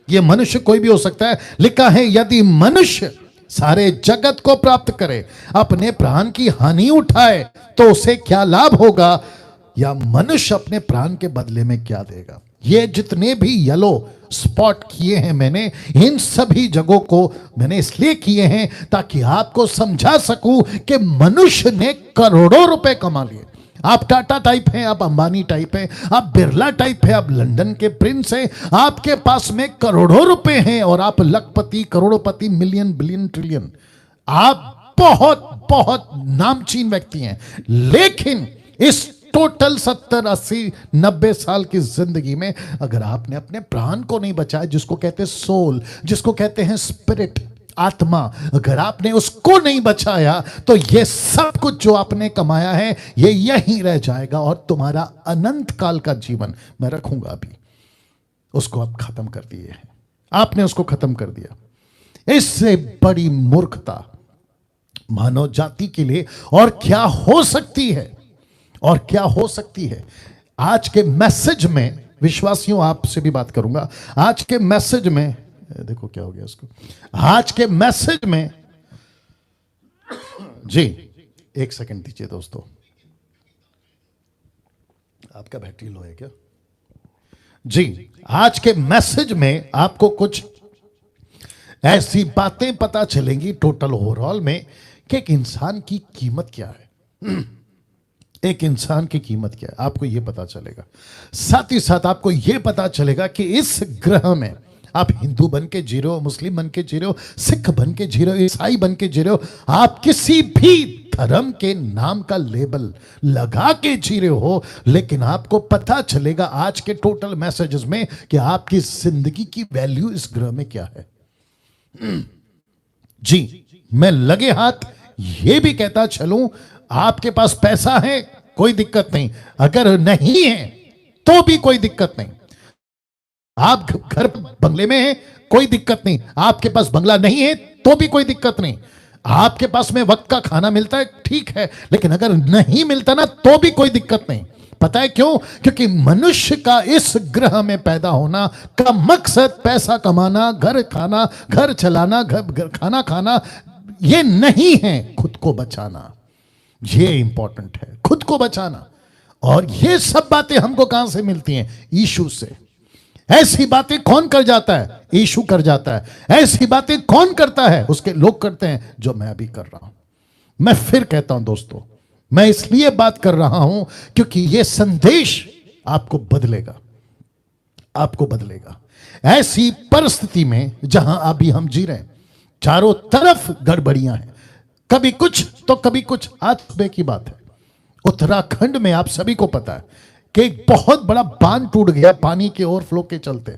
ये मनुष्य कोई भी हो सकता है, लिखा है यदि मनुष्य सारे जगत को प्राप्त करे, अपने प्राण की हानि उठाए, तो उसे क्या लाभ होगा? या मनुष्य अपने प्राण के बदले में क्या देगा? ये जितने भी येलो स्पॉट किए हैं मैंने, इन सभी जगहों को मैंने इसलिए किए हैं ताकि आपको समझा सकूं कि मनुष्य ने करोड़ों रुपए कमा लिए। आप टाटा टाइप हैं, आप अंबानी टाइप हैं, आप बिरला टाइप हैं, आप लंदन के प्रिंस हैं, आपके पास में करोड़ों रुपए हैं और आप लखपति, करोड़पति, मिलियन, बिलियन, ट्रिलियन, आप बहुत बहुत नामचीन व्यक्ति हैं। लेकिन इस टोटल 70, 80, 90 साल की जिंदगी में अगर आपने अपने प्राण को नहीं बचाया, जिसको कहते हैं सोल, जिसको कहते हैं स्पिरिट, आत्मा, अगर आपने उसको नहीं बचाया, तो ये सब कुछ जो आपने कमाया है ये यहीं रह जाएगा और तुम्हारा अनंत काल का जीवन मैं रखूंगा अभी, उसको आप खत्म कर दिए हैं, आपने उसको खत्म कर दिया। इससे बड़ी मूर्खता मानव जाति के लिए और क्या हो सकती है, और क्या हो सकती है। आज के मैसेज में, विश्वासियों आपसे भी बात करूंगा, आज के मैसेज में, देखो क्या हो गया इसको, आज के मैसेज में, जी एक सेकंड दीजिए दोस्तों, आपका बैटरी लो है क्या? जी, आज के मैसेज में आपको कुछ ऐसी बातें पता चलेंगी टोटल ओवरऑल में कि एक इंसान की कीमत क्या है। एक इंसान की कीमत क्या है आपको यह पता चलेगा। साथ ही साथ आपको यह पता चलेगा कि इस ग्रह में आप हिंदू बन के जी रहे हो, मुस्लिम बन के जी रहे हो, सिख बन के जी रहे हो, ईसाई बन के जी रहे हो, आप किसी भी धर्म के नाम का लेबल लगा के जी रहे हो, लेकिन आपको पता चलेगा आज के टोटल मैसेजेस में कि आपकी जिंदगी की वैल्यू इस ग्रह में क्या है। जी, मैं लगे हाथ ये भी कहता चलूं, आपके पास पैसा है कोई दिक्कत नहीं, अगर नहीं है तो भी कोई दिक्कत नहीं। आप घर बंगले में हैं कोई दिक्कत नहीं, आपके पास बंगला नहीं है तो भी कोई दिक्कत नहीं। आपके पास में वक्त का खाना मिलता है ठीक है, लेकिन अगर नहीं मिलता ना तो भी कोई दिक्कत नहीं। पता है क्यों? क्योंकि मनुष्य का इस ग्रह में पैदा होना का मकसद पैसा कमाना, घर खाना, घर चलाना, घर खाना खाना ये नहीं है, खुद को बचाना। ये इंपॉर्टेंट है, खुद को बचाना। और ये सब बातें हमको कहां से मिलती हैं? यीशु से। ऐसी बातें कौन कर जाता है? यीशु कर जाता है। ऐसी बातें कौन करता है? उसके लोग करते हैं, जो मैं अभी कर रहा हूं। मैं फिर कहता हूं दोस्तों, मैं इसलिए बात कर रहा हूं क्योंकि यह संदेश आपको बदलेगा, आपको बदलेगा। ऐसी परिस्थिति में जहां अभी हम जी रहे हैं, चारों तरफ गड़बड़ियां हैं, कभी कुछ तो कभी कुछ। आज सुबह की बात है, उत्तराखंड में आप सभी को पता है कि एक बहुत बड़ा बांध टूट गया पानी के ओवरफ्लो के चलते।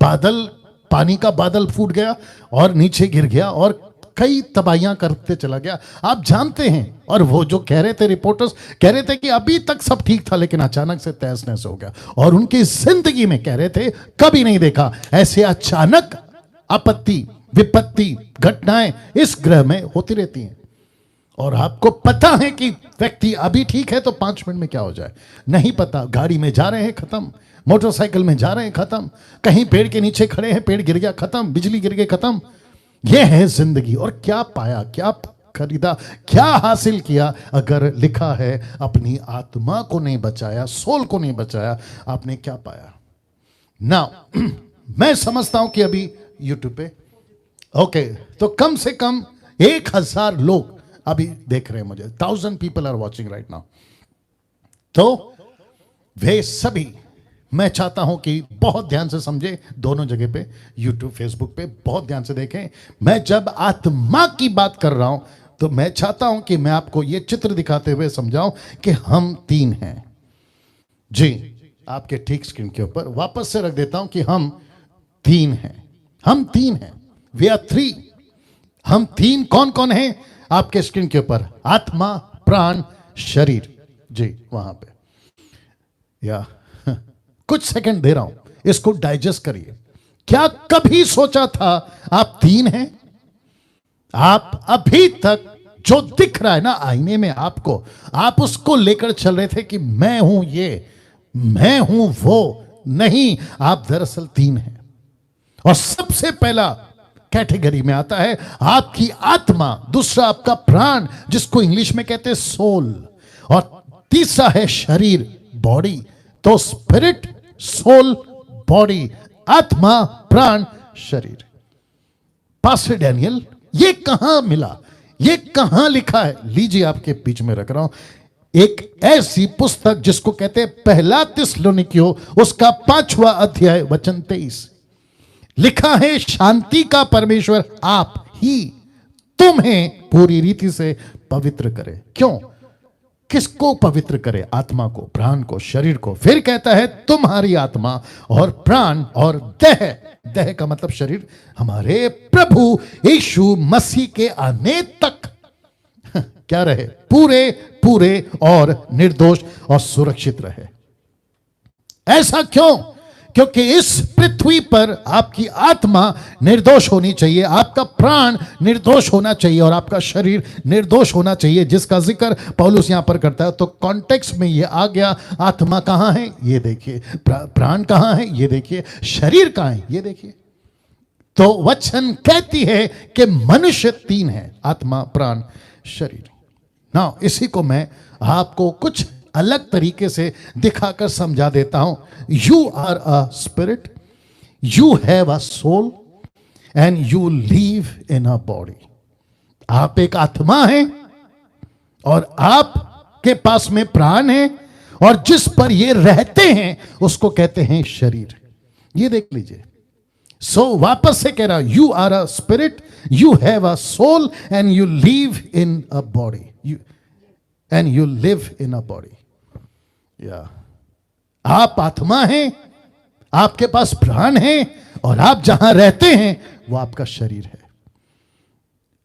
बादल, पानी का बादल फूट गया और नीचे गिर गया और कई तबाहियां करते चला गया। आप जानते हैं, और वो जो कह रहे थे, रिपोर्टर्स कह रहे थे कि अभी तक सब ठीक था, लेकिन अचानक से तहस नहस हो गया। और उनकी जिंदगी में कह रहे थे कभी नहीं देखा ऐसे अचानक आपत्ति, विपत्ति, घटनाएं इस ग्रह में होती रहती हैं। और आपको पता है कि व्यक्ति अभी ठीक है तो 5 मिनट में क्या हो जाए नहीं पता। गाड़ी में जा रहे हैं, खत्म। मोटरसाइकिल में जा रहे हैं, खत्म। कहीं पेड़ के नीचे खड़े हैं, पेड़ गिर गया, खत्म। बिजली गिर गई, खत्म। यह है जिंदगी। और क्या पाया, क्या खरीदा, क्या हासिल किया? अगर लिखा है अपनी आत्मा को नहीं बचाया, सोल को नहीं बचाया, आपने क्या पाया? ना मैं समझता हूं कि अभी यूट्यूब पे ओके, तो कम से कम 1000 लोग अभी देख रहे हैं मुझे। 1000 people are watching right now. तो वे सभी मैं चाहता हूं कि बहुत ध्यान से समझे, दोनों जगह पे, यूट्यूब, फेसबुक पे बहुत ध्यान से देखें। मैं जब आत्मा की बात कर रहा हूं तो मैं चाहता हूं कि मैं आपको यह चित्र दिखाते हुए समझाऊं कि हम 3 हैं। जी, आपके ठीक स्क्रीन के ऊपर वापस से रख देता हूं कि हम 3 हैं। हम 3 हैं, वी आर 3। हम 3 कौन कौन हैं? आपके स्क्रीन के ऊपर आत्मा, प्राण, शरीर। जी, वहां पे या कुछ सेकंड दे रहा हूं, इसको डाइजेस्ट करिए। क्या कभी सोचा था आप 3 हैं? आप अभी तक जो दिख रहा है ना आईने में आपको, आप उसको लेकर चल रहे थे कि मैं हूं ये, मैं हूं वो। नहीं, आप दरअसल 3 हैं। और सबसे पहला कैटेगरी में आता है आपकी आत्मा, दूसरा आपका प्राण जिसको इंग्लिश में कहते हैं सोल, और तीसरा है शरीर, बॉडी। तो स्पिरिट, सोल, बॉडी, आत्मा, प्राण, शरीर। पास्टर डैनियल, ये कहां मिला, ये कहां लिखा है? लीजिए, आपके बीच में रख रहा हूं एक ऐसी पुस्तक जिसको कहते हैं पहला थिस्सलुनीकियों, उसका 5वां अध्याय, वचन 23। लिखा है, शांति का परमेश्वर आप ही तुम्हें पूरी रीति से पवित्र करे। क्यों? किसको पवित्र करे? आत्मा को, प्राण को, शरीर को। फिर कहता है तुम्हारी आत्मा और प्राण और देह, देह का मतलब शरीर, हमारे प्रभु यीशु मसीह के आने तक क्या रहे? पूरे पूरे और निर्दोष और सुरक्षित रहे। ऐसा क्यों? क्योंकि इस पृथ्वी पर आपकी आत्मा निर्दोष होनी चाहिए, आपका प्राण निर्दोष होना चाहिए और आपका शरीर निर्दोष होना चाहिए, जिसका जिक्र पौलुस यहां पर करता है। तो कॉन्टेक्स्ट में ये आ गया, आत्मा कहां है ये देखिए, प्राण कहां है ये देखिए, शरीर कहां है ये देखिए। तो वचन कहती है कि मनुष्य 3 है, आत्मा, प्राण, शरीर। ना इसी को मैं आपको कुछ अलग तरीके से दिखाकर समझा देता हूं। You are a spirit, you have a soul and you live in a body. आप एक आत्मा हैं और आपके पास में प्राण है, और जिस पर ये रहते हैं उसको कहते हैं शरीर। ये देख लीजिए। सो वापस से कह रहा, you are a spirit, you have a soul and you live in a body, and you live in a body. या आप आत्मा हैं, आपके पास प्राण है, और आप जहां रहते हैं वो आपका शरीर है।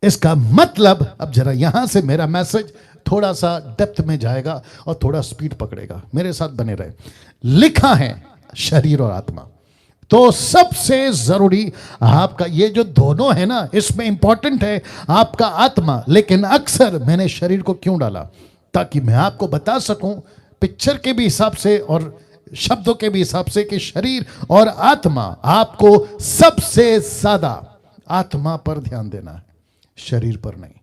इसका मतलब, अब जरा यहां से मेरा मैसेज थोड़ा सा डेप्थ में जाएगा और थोड़ा स्पीड पकड़ेगा, मेरे साथ बने रहे। लिखा है शरीर और आत्मा, तो सबसे जरूरी आपका ये जो दोनों है ना, इसमें इंपॉर्टेंट है आपका आत्मा। लेकिन अक्सर मैंने शरीर को क्यों डाला, ताकि मैं आपको बता सकूं पिक्चर के भी हिसाब से और शब्दों के भी हिसाब से कि शरीर और आत्मा, आपको सबसे ज्यादा आत्मा पर ध्यान देना है, शरीर पर नहीं।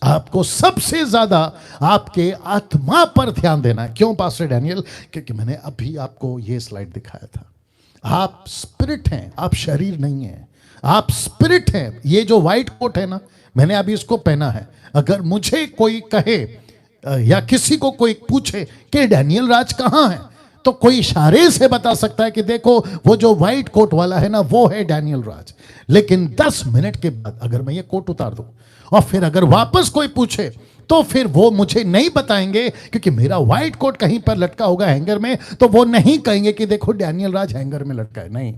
आपको सबसे ज्यादा आपके आत्मा पर ध्यान देना है। क्यों पास्टर डैनियल? क्योंकि मैंने अभी आपको यह स्लाइड दिखाया था। आप स्पिरिट हैं, आप शरीर नहीं हैं। आप स्पिरिट हैं। ये जो व्हाइट कोट है ना, मैंने अभी इसको पहना है। अगर मुझे कोई कहे या किसी को कोई पूछे कि डैनियल राज कहां है, तो कोई इशारे से बता सकता है कि देखो वो जो व्हाइट कोट वाला है ना, वो है डैनियल राज। लेकिन 10 मिनट के बाद अगर मैं ये कोट उतार दूं और फिर अगर वापस कोई पूछे, तो फिर वो मुझे नहीं बताएंगे, क्योंकि मेरा व्हाइट कोट कहीं पर लटका होगा हैंगर में, तो वो नहीं कहेंगे कि देखो डैनियल राज हैंगर में लटका है। नहीं,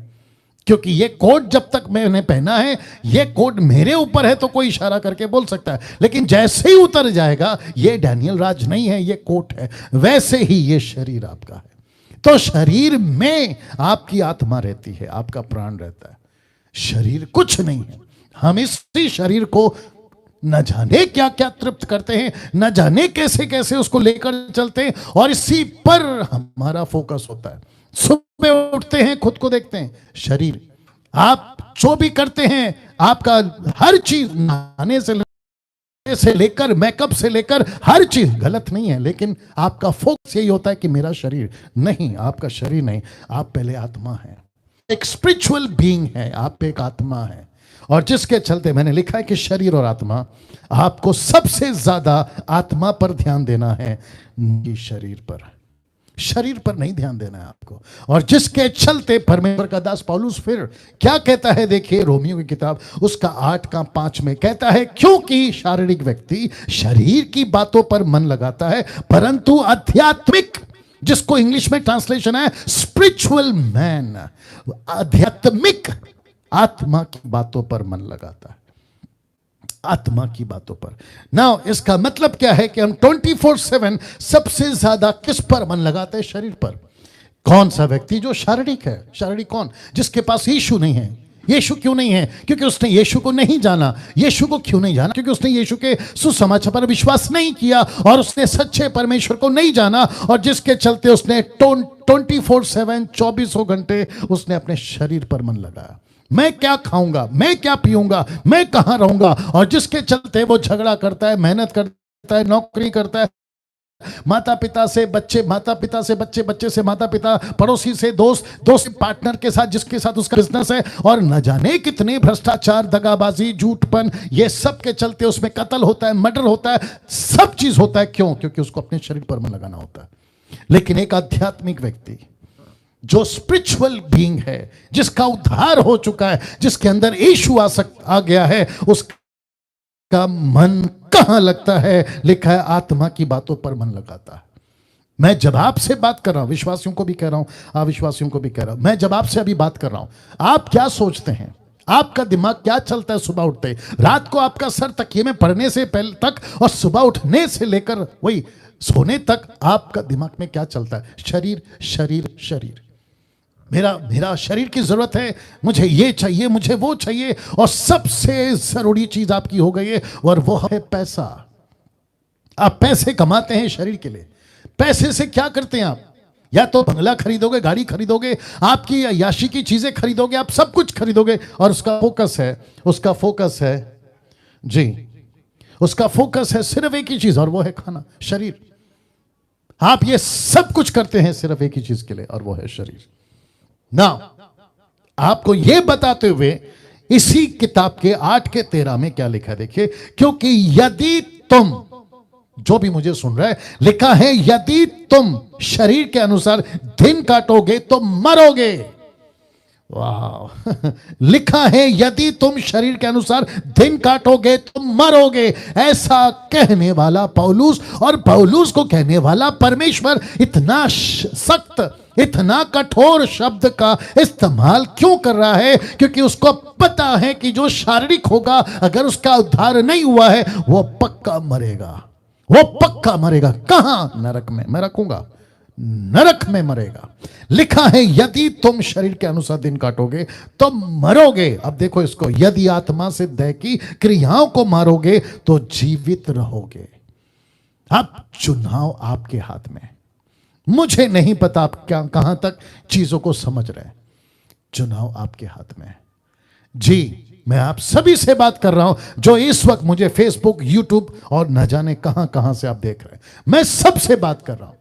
क्योंकि ये कोट जब तक मैंने पहना है, ये कोट मेरे ऊपर है, तो कोई इशारा करके बोल सकता है। लेकिन जैसे ही उतर जाएगा, ये डैनियल राज नहीं है, ये कोट है। वैसे ही ये शरीर आपका है। तो शरीर में आपकी आत्मा रहती है, आपका प्राण रहता है। शरीर कुछ नहीं है। हम इसी शरीर को न जाने क्या क्या तृप्त करते हैं, न जाने कैसे कैसे उसको लेकर चलते हैं, और इसी पर हमारा फोकस होता है। सुबह उठते हैं, खुद को देखते हैं, शरीर। आप जो भी करते हैं, आपका हर चीज, नहाने से लेकर मेकअप से लेकर हर चीज गलत नहीं है, लेकिन आपका फोकस यही होता है कि मेरा शरीर नहीं। आपका शरीर नहीं, आप पहले आत्मा है, एक स्पिरिचुअल बीइंग है, आप एक आत्मा है। और जिसके चलते मैंने लिखा है कि शरीर और आत्मा, आपको सबसे ज्यादा आत्मा पर ध्यान देना है, शरीर पर। शरीर पर नहीं ध्यान देना है आपको। और जिसके चलते परमेश्वर का दास पौलुस फिर क्या कहता है, देखिए रोमियो की किताब उसका 8:5 में कहता है, क्योंकि शारीरिक व्यक्ति शरीर की बातों पर मन लगाता है, परंतु आध्यात्मिक, जिसको इंग्लिश में ट्रांसलेशन है स्पिरिचुअल मैन, आध्यात्मिक आत्मा की बातों पर मन लगाता है, आत्मा की बातों पर। नाउ इसका मतलब क्या है कि हम 24/7 सबसे ज्यादा किस पर मन लगाते हैं? शरीर पर। कौन सा व्यक्ति जो शारीरिक है? शारीरिक कौन? जिसके पास यीशु नहीं है। यीशु क्यों नहीं है? क्योंकि उसने यीशु को नहीं जाना। यीशु को क्यों नहीं जाना? क्योंकि उसने यीशु के सुसमाचार पर विश्वास नहीं किया और उसने सच्चे परमेश्वर को नहीं जाना, और जिसके चलते उसने 24/7 24 घंटे उसने अपने शरीर पर मन लगाया। मैं क्या खाऊंगा, मैं क्या पीऊंगा, मैं कहां रहूंगा, और जिसके चलते वो झगड़ा करता है, मेहनत करता है, नौकरी करता है, माता पिता से बच्चे, माता पिता से बच्चे, बच्चे से माता पिता, पड़ोसी से दोस्त, दोस्त पार्टनर के साथ जिसके साथ उसका बिजनेस है, और न जाने कितने भ्रष्टाचार, दगाबाजी, झूठपन, ये सब के चलते उसमें कत्ल होता है, मर्डर होता है, सब चीज होता है। क्यों? क्योंकि उसको अपने शरीर पर मन लगाना होता है। लेकिन एक आध्यात्मिक व्यक्ति जो स्पिरिचुअल बीइंग है, जिसका उद्धार हो चुका है, जिसके अंदर यीशु आ गया है, उसका मन कहां लगता है? लिखा है आत्मा की बातों पर मन लगाता है। मैं जब आपसे बात कर रहा हूं, विश्वासियों को भी कह रहा हूं, अविश्वासियों को भी कह रहा हूं, मैं जब आपसे अभी बात कर रहा हूं, आप क्या सोचते हैं? आपका दिमाग क्या चलता है सुबह उठते? रात को आपका सर तकिए में पड़ने से पहले तक और सुबह उठने से लेकर वही सोने तक आपका दिमाग में क्या चलता है? शरीर, शरीर, शरीर। मेरा शरीर की जरूरत है, मुझे ये चाहिए, मुझे वो चाहिए, और सबसे जरूरी चीज आपकी हो गई है, और वो है पैसा। आप पैसे कमाते हैं शरीर के लिए। पैसे से क्या करते हैं आप? या तो बंगला खरीदोगे, गाड़ी खरीदोगे, आपकी याशी की चीजें खरीदोगे, आप सब कुछ खरीदोगे, और उसका फोकस है जी, उसका फोकस है सिर्फ एक ही चीज, और वो है खाना, शरीर। आप ये सब कुछ करते हैं सिर्फ एक ही चीज के लिए, और वो है शरीर। ना आपको यह बताते हुए इसी किताब के 8 के 13 में क्या लिखा है देखिए, क्योंकि यदि तुम, जो भी मुझे सुन रहा है, लिखा है यदि तुम शरीर के अनुसार दिन काटोगे तो मरोगे। वाह लिखा है यदि तुम शरीर के अनुसार दिन काटोगे तो मरोगे। ऐसा कहने वाला पौलुस, और पौलुस को कहने वाला परमेश्वर इतना सख्त, इतना कठोर शब्द का इस्तेमाल क्यों कर रहा है? क्योंकि उसको पता है कि जो शारीरिक होगा, अगर उसका उद्धार नहीं हुआ है, वो पक्का मरेगा, वो पक्का मरेगा। कहां? नरक में। मैं रखूंगा, नरक में मरेगा। लिखा है यदि तुम शरीर के अनुसार दिन काटोगे तो मरोगे। अब देखो इसको, यदि आत्मा से देह की क्रियाओं को मारोगे तो जीवित रहोगे। अब चुनाव आपके हाथ में। मुझे नहीं पता आप क्या कहां तक चीजों को समझ रहे हैं। चुनाव आपके हाथ में है। जी, मैं आप सभी से बात कर रहा हूं जो इस वक्त मुझे फेसबुक, यूट्यूब और न जाने कहां कहां से आप देख रहे हैं। मैं सबसे बात कर रहा हूं।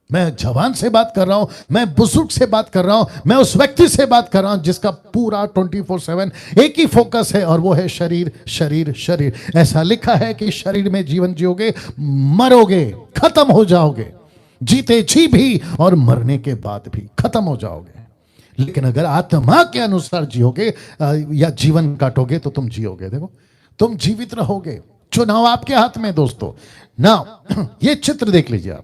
मैं जवान से बात कर रहा हूं, मैं बुजुर्ग से बात कर रहा हूं, मैं उस व्यक्ति से बात कर रहा हूं जिसका पूरा 24/7 एक ही फोकस है, और वो है शरीर, शरीर, शरीर। ऐसा लिखा है कि शरीर में जीवन जियोगे, मरोगे, खत्म हो जाओगे। जीते जी भी और मरने के बाद भी खत्म हो जाओगे। लेकिन अगर आत्मा के अनुसार जियोगे या जीवन काटोगे तो तुम जियोगे। देखो, तुम जीवित रहोगे। चुनाव आपके हाथ में दोस्तों। ना ये चित्र देख लीजिए आप।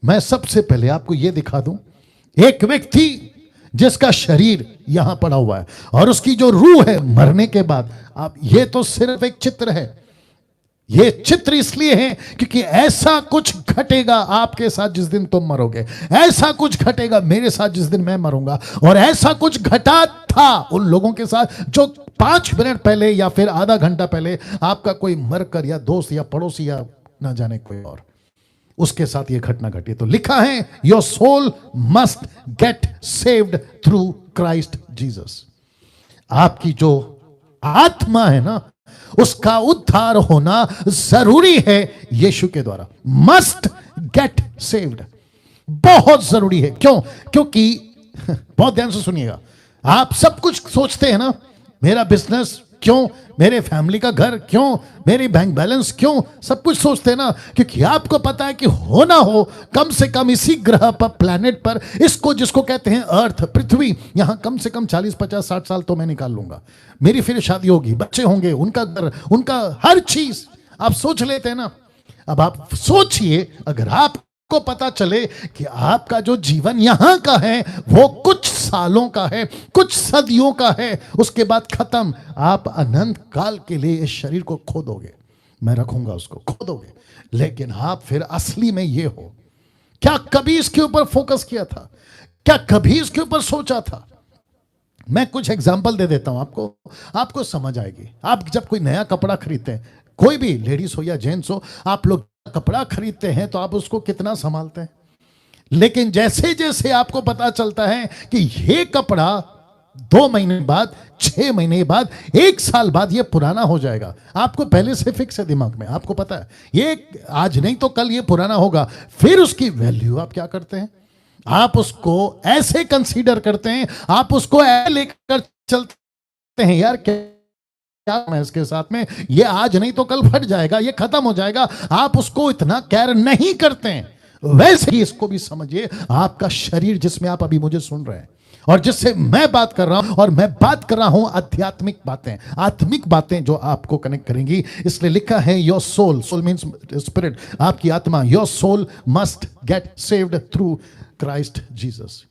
मैं सबसे पहले आपको यह दिखा दूं, एक व्यक्ति जिसका शरीर यहां पड़ा हुआ है और उसकी जो रूह है मरने के बाद। आप, ये तो सिर्फ एक चित्र है। ये चित्र इसलिए है क्योंकि ऐसा कुछ घटेगा आपके साथ जिस दिन तुम मरोगे। ऐसा कुछ घटेगा मेरे साथ जिस दिन मैं मरूंगा। और ऐसा कुछ घटा था उन लोगों के साथ जो 5 मिनट पहले या फिर आधा घंटा पहले आपका कोई मरकर, या दोस्त या पड़ोसी या ना जाने कोई और, उसके साथ यह घटना घटी। तो लिखा है your soul must get saved through Christ Jesus. आपकी जो आत्मा है ना, उसका उद्धार होना जरूरी है यीशु के द्वारा। मस्ट गेट सेव्ड, बहुत जरूरी है। क्यों? क्योंकि बहुत ध्यान से सुनिएगा। आप सब कुछ सोचते हैं ना, मेरा बिजनेस क्यों, मेरे फैमिली का घर क्यों, मेरी बैंक बैलेंस क्यों, सब कुछ सोचते हैं ना, क्योंकि आपको पता है कि हो ना हो, कम से कम इसी ग्रह पर, प्लैनेट पर, इसको जिसको कहते हैं अर्थ, पृथ्वी, यहां कम से कम 40, 50, 60 साल तो मैं निकाल लूंगा। मेरी फिर शादी होगी, बच्चे होंगे, उनका घर, उनका हर चीज आप सोच लेते हैं ना। अब आप सोचिए, अगर आपको पता चले कि आपका जो जीवन यहां का है वो कुछ सालों का है, कुछ सदियों का है, उसके बाद खत्म, आप अनंत काल के लिए इस शरीर को खो दोगे। मैं रखूंगा उसको, खो दोगे। लेकिन आप फिर असली में ये हो। क्या कभी इसके ऊपर फोकस किया था? क्या कभी इसके ऊपर सोचा था? मैं कुछ एग्जाम्पल दे देता हूं आपको समझ आएगी। आप जब कोई नया कपड़ा खरीदते हैं, कोई भी लेडीज हो या जेंट्स हो, आप लोग कपड़ा खरीदते हैं तो आप उसको कितना संभालते हैं। लेकिन जैसे जैसे आपको पता चलता है कि ये कपड़ा 2 महीने बाद, 6 महीने बाद, 1 साल बाद ये पुराना हो जाएगा, आपको पहले से फिक्स है दिमाग में, आपको पता है ये आज नहीं तो कल ये पुराना होगा। फिर उसकी वैल्यू आप क्या करते हैं? आप उसको ऐसे कंसीडर करते हैं, आप उसको लेकर चलते हैं, यार क्या मैं इसके साथ में, ये आज नहीं तो कल फट जाएगा, ये खत्म हो जाएगा। आप उसको इतना केयर नहीं करते हैं। वैसे ही इसको भी समझिए, आपका शरीर जिसमें आप अभी मुझे सुन रहे हैं और जिससे मैं बात कर रहा हूं, और मैं बात कर रहा हूं आध्यात्मिक बातें, आत्मिक बातें जो आपको कनेक्ट करेंगी। इसलिए लिखा है your soul, soul means spirit, आपकी आत्मा, your soul must get saved through Christ Jesus.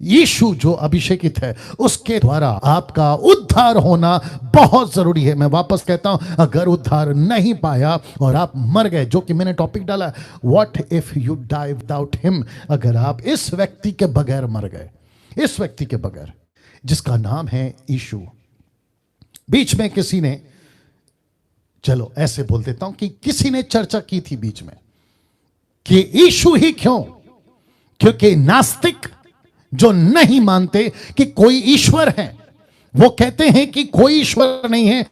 यीशु जो अभिषेकित है, उसके द्वारा आपका उद्धार होना बहुत जरूरी है। मैं वापस कहता हूं, अगर उद्धार नहीं पाया और आप मर गए, जो कि मैंने टॉपिक डाला, what if you die without him, अगर आप इस व्यक्ति के बगैर मर गए, इस व्यक्ति के बगैर जिसका नाम है यीशु। बीच में किसी ने, चलो ऐसे बोल देता हूं कि किसी ने चर्चा की थी बीच में कि यीशु ही क्यों, क्योंकि नास्तिक जो नहीं मानते कि कोई ईश्वर है, वो कहते हैं कि कोई ईश्वर नहीं है।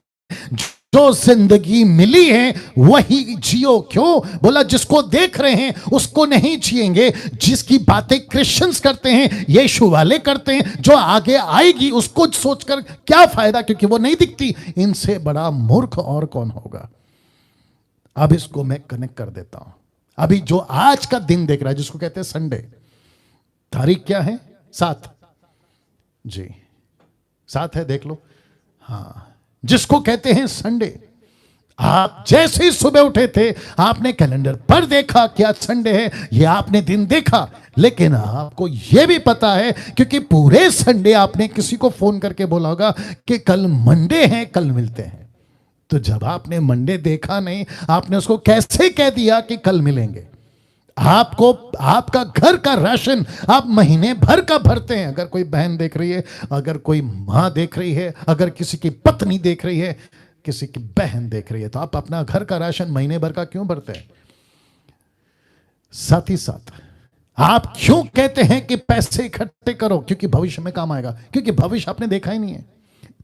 जो जिंदगी मिली है वही जियो। क्यों? बोला जिसको देख रहे हैं उसको नहीं जिएंगे। जिसकी बातें क्रिश्चियंस करते हैं, यीशु वाले करते हैं, जो आगे आएगी उसको सोचकर क्या फायदा, क्योंकि वो नहीं दिखती। इनसे बड़ा मूर्ख और कौन होगा। अब इसको मैं कनेक्ट कर देता हूं। अभी जो आज का दिन देख रहा है, जिसको कहते हैं संडे, तारीख क्या है? 7 जी, 7 है, देख लो। हाँ, जिसको कहते हैं संडे। आप जैसे ही सुबह उठे थे, आपने कैलेंडर पर देखा कि आज संडे है, ये आपने दिन देखा। लेकिन आपको यह भी पता है, क्योंकि पूरे संडे आपने किसी को फोन करके बोला होगा कि कल मंडे है, कल मिलते हैं। तो जब आपने मंडे देखा नहीं, आपने उसको कैसे कह दिया कि कल मिलेंगे? आपको आपका घर का राशन आप महीने भर का भरते हैं। अगर कोई बहन देख रही है, अगर कोई मां देख रही है, अगर किसी की पत्नी देख रही है, किसी की बहन देख रही है, तो आप अपना घर का राशन महीने भर का क्यों भरते हैं? साथ ही साथ आप क्यों कहते हैं कि पैसे इकट्ठे करो? क्योंकि भविष्य में काम आएगा। क्योंकि भविष्य आपने देखा ही नहीं है।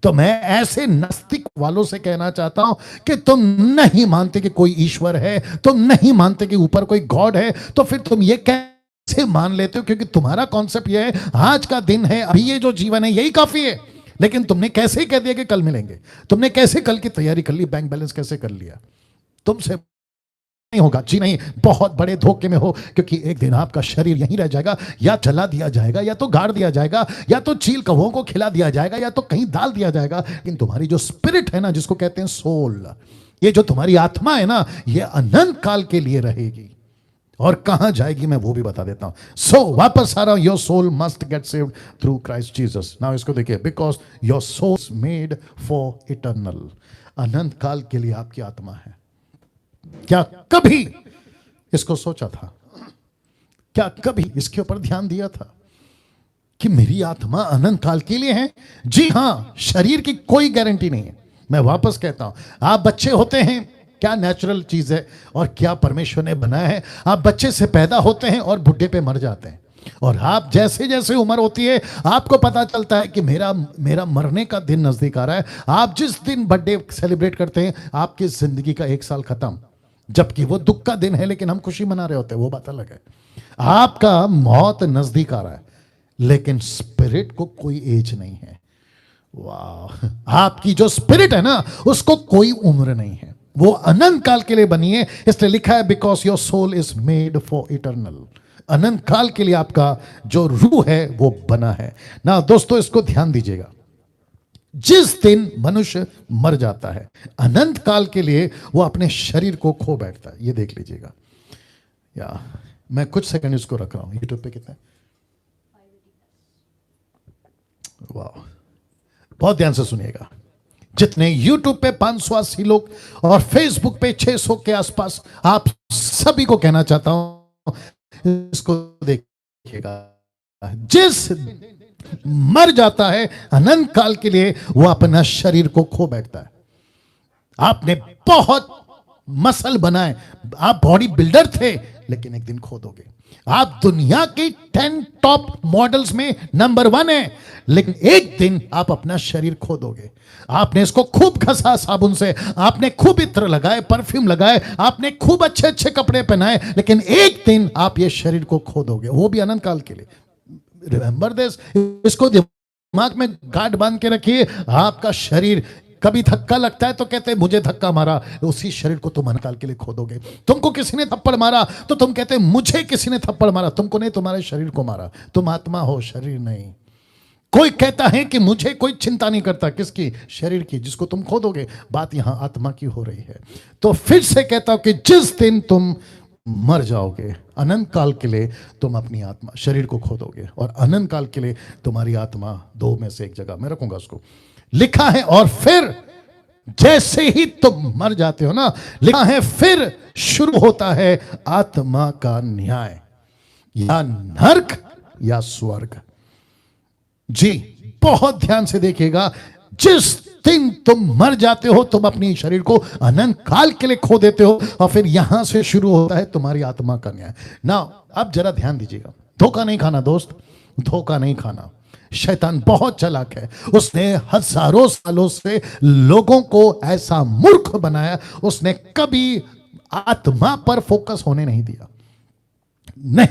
तो मैं ऐसे नास्तिक वालों से कहना चाहता हूं कि तुम नहीं मानते कि कोई ईश्वर है, तुम नहीं मानते कि ऊपर कोई गॉड है, तो फिर तुम ये कैसे मान लेते हो? क्योंकि तुम्हारा कॉन्सेप्ट ये है, आज का दिन है, अभी ये जो जीवन है यही काफी है। लेकिन तुमने कैसे कह दिया कि कल मिलेंगे? तुमने कैसे कल की तैयारी कर ली? बैंक बैलेंस कैसे कर लिया? तुमसे नहीं होगा जी, नहीं। बहुत बड़े धोखे में हो, क्योंकि एक दिन आपका शरीर यहीं रह जाएगा, या जला दिया जाएगा, या तो गाड़ दिया जाएगा, या तो चील कौवों को खिला दिया जाएगा, या तो कहीं डाल दिया जाएगा। लेकिन तुम्हारी जो स्पिरिट है ना, जिसको कहते हैं सोल, ये जो तुम्हारी आत्मा है ना, ये अनंत काल के लिए रहेगी। और कहां जाएगी मैं वो भी बता देता हूं। सो वापस आ रहा हूं। Your soul must get saved through Christ Jesus. Now इसको देखिए, because your soul is made for eternal. अनंत काल के लिए आपकी आत्मा है। क्या कभी इसको सोचा था? क्या कभी इसके ऊपर ध्यान दिया था कि मेरी आत्मा अनंत काल के लिए है? जी हां, शरीर की कोई गारंटी नहीं है। मैं वापस कहता हूं, आप बच्चे होते हैं, क्या नेचुरल चीज है और क्या परमेश्वर ने बनाया है। आप बच्चे से पैदा होते हैं और बुढ़े पे मर जाते हैं। और आप जैसे जैसे उम्र होती है, आपको पता चलता है कि मेरा मरने का दिन नजदीक आ रहा है। आप जिस दिन बर्थडे सेलिब्रेट करते हैं, आपकी जिंदगी का 1 साल खत्म, जबकि वो दुख का दिन है, लेकिन हम खुशी मना रहे होते हैं, वो बात अलग है। आपका मौत नजदीक आ रहा है, लेकिन स्पिरिट को कोई एज नहीं है। वाह, आपकी जो स्पिरिट है ना, उसको कोई उम्र नहीं है, वो अनंत काल के लिए बनी है। इसलिए लिखा है, because your soul is made for eternal. अनंत काल के लिए आपका जो रूह है वो बना है ना। दोस्तों, इसको ध्यान दीजिएगा। जिस दिन मनुष्य मर जाता है, अनंत काल के लिए वो अपने शरीर को खो बैठता है। ये देख लीजिएगा। या मैं कुछ सेकंड इसको रख रहा हूं। यूट्यूब पे कितने? वाह, बहुत ध्यान से सुनिएगा। जितने यूट्यूब पे 580 लोग और फेसबुक पे 600 के आसपास, आप सभी को कहना चाहता हूं, इसको देखिएगा। जिस मर जाता है अनंत काल के लिए, वो अपना शरीर को खो बैठता है। आपने बहुत मसल बनाए, आप बॉडी बिल्डर थे, लेकिन एक दिन खो दोगे। आप दुनिया के 10 टॉप मॉडल्स में नंबर 1 है, लेकिन एक दिन आप अपना शरीर खो दोगे। आपने इसको खूब घसा साबुन से, आपने खूब इत्र लगाए, परफ्यूम लगाए, आपने खूब अच्छे अच्छे कपड़े पहनाए, लेकिन एक दिन आप ये शरीर को खो दोगे, वो भी अनंत काल के लिए। रिमेंबर दिस, इसको दिमाग में गांठ बांध के रखिए। आपका शरीर कभी धक्का लगता है तो कहते हैं मुझे धक्का मारा, उसी शरीर को तुम अनंत काल के लिए खो दोगे। तुमको किसी ने थप्पड़ मारा तो तुम कहते हैं मुझे किसी ने थप्पड़ मारा। तुमको नहीं, तुम्हारे शरीर को मारा। तुम आत्मा हो, शरीर नहीं। कोई कहता है कि मुझे कोई चिंता नहीं करता, किसकी? शरीर की, जिसको तुम खो दोगे। बात यहां आत्मा की हो रही है। तो फिर से कहता हूं कि जिस दिन तुम मर जाओगे, अनंत काल के लिए तुम अपनी आत्मा शरीर को खो दोगे, और अनंत काल के लिए तुम्हारी आत्मा 2 में से एक जगह मैं रखूंगा उसको। लिखा है, और फिर जैसे ही तुम मर जाते हो ना, लिखा है फिर शुरू होता है आत्मा का न्याय, या नरक या स्वर्ग। जी बहुत ध्यान से देखिएगा। जिस दिन तुम मर जाते हो, तुम अपनी शरीर को अनंत काल के लिए खो देते हो, और फिर यहां से शुरू होता है तुम्हारी आत्मा का न्याय। ना अब जरा ध्यान दीजिएगा, धोखा नहीं खाना दोस्त, धोखा नहीं खाना। शैतान बहुत चालाक है। उसने हजारों सालों से लोगों को ऐसा मूर्ख बनाया, उसने कभी आत्मा पर फोकस होने नहीं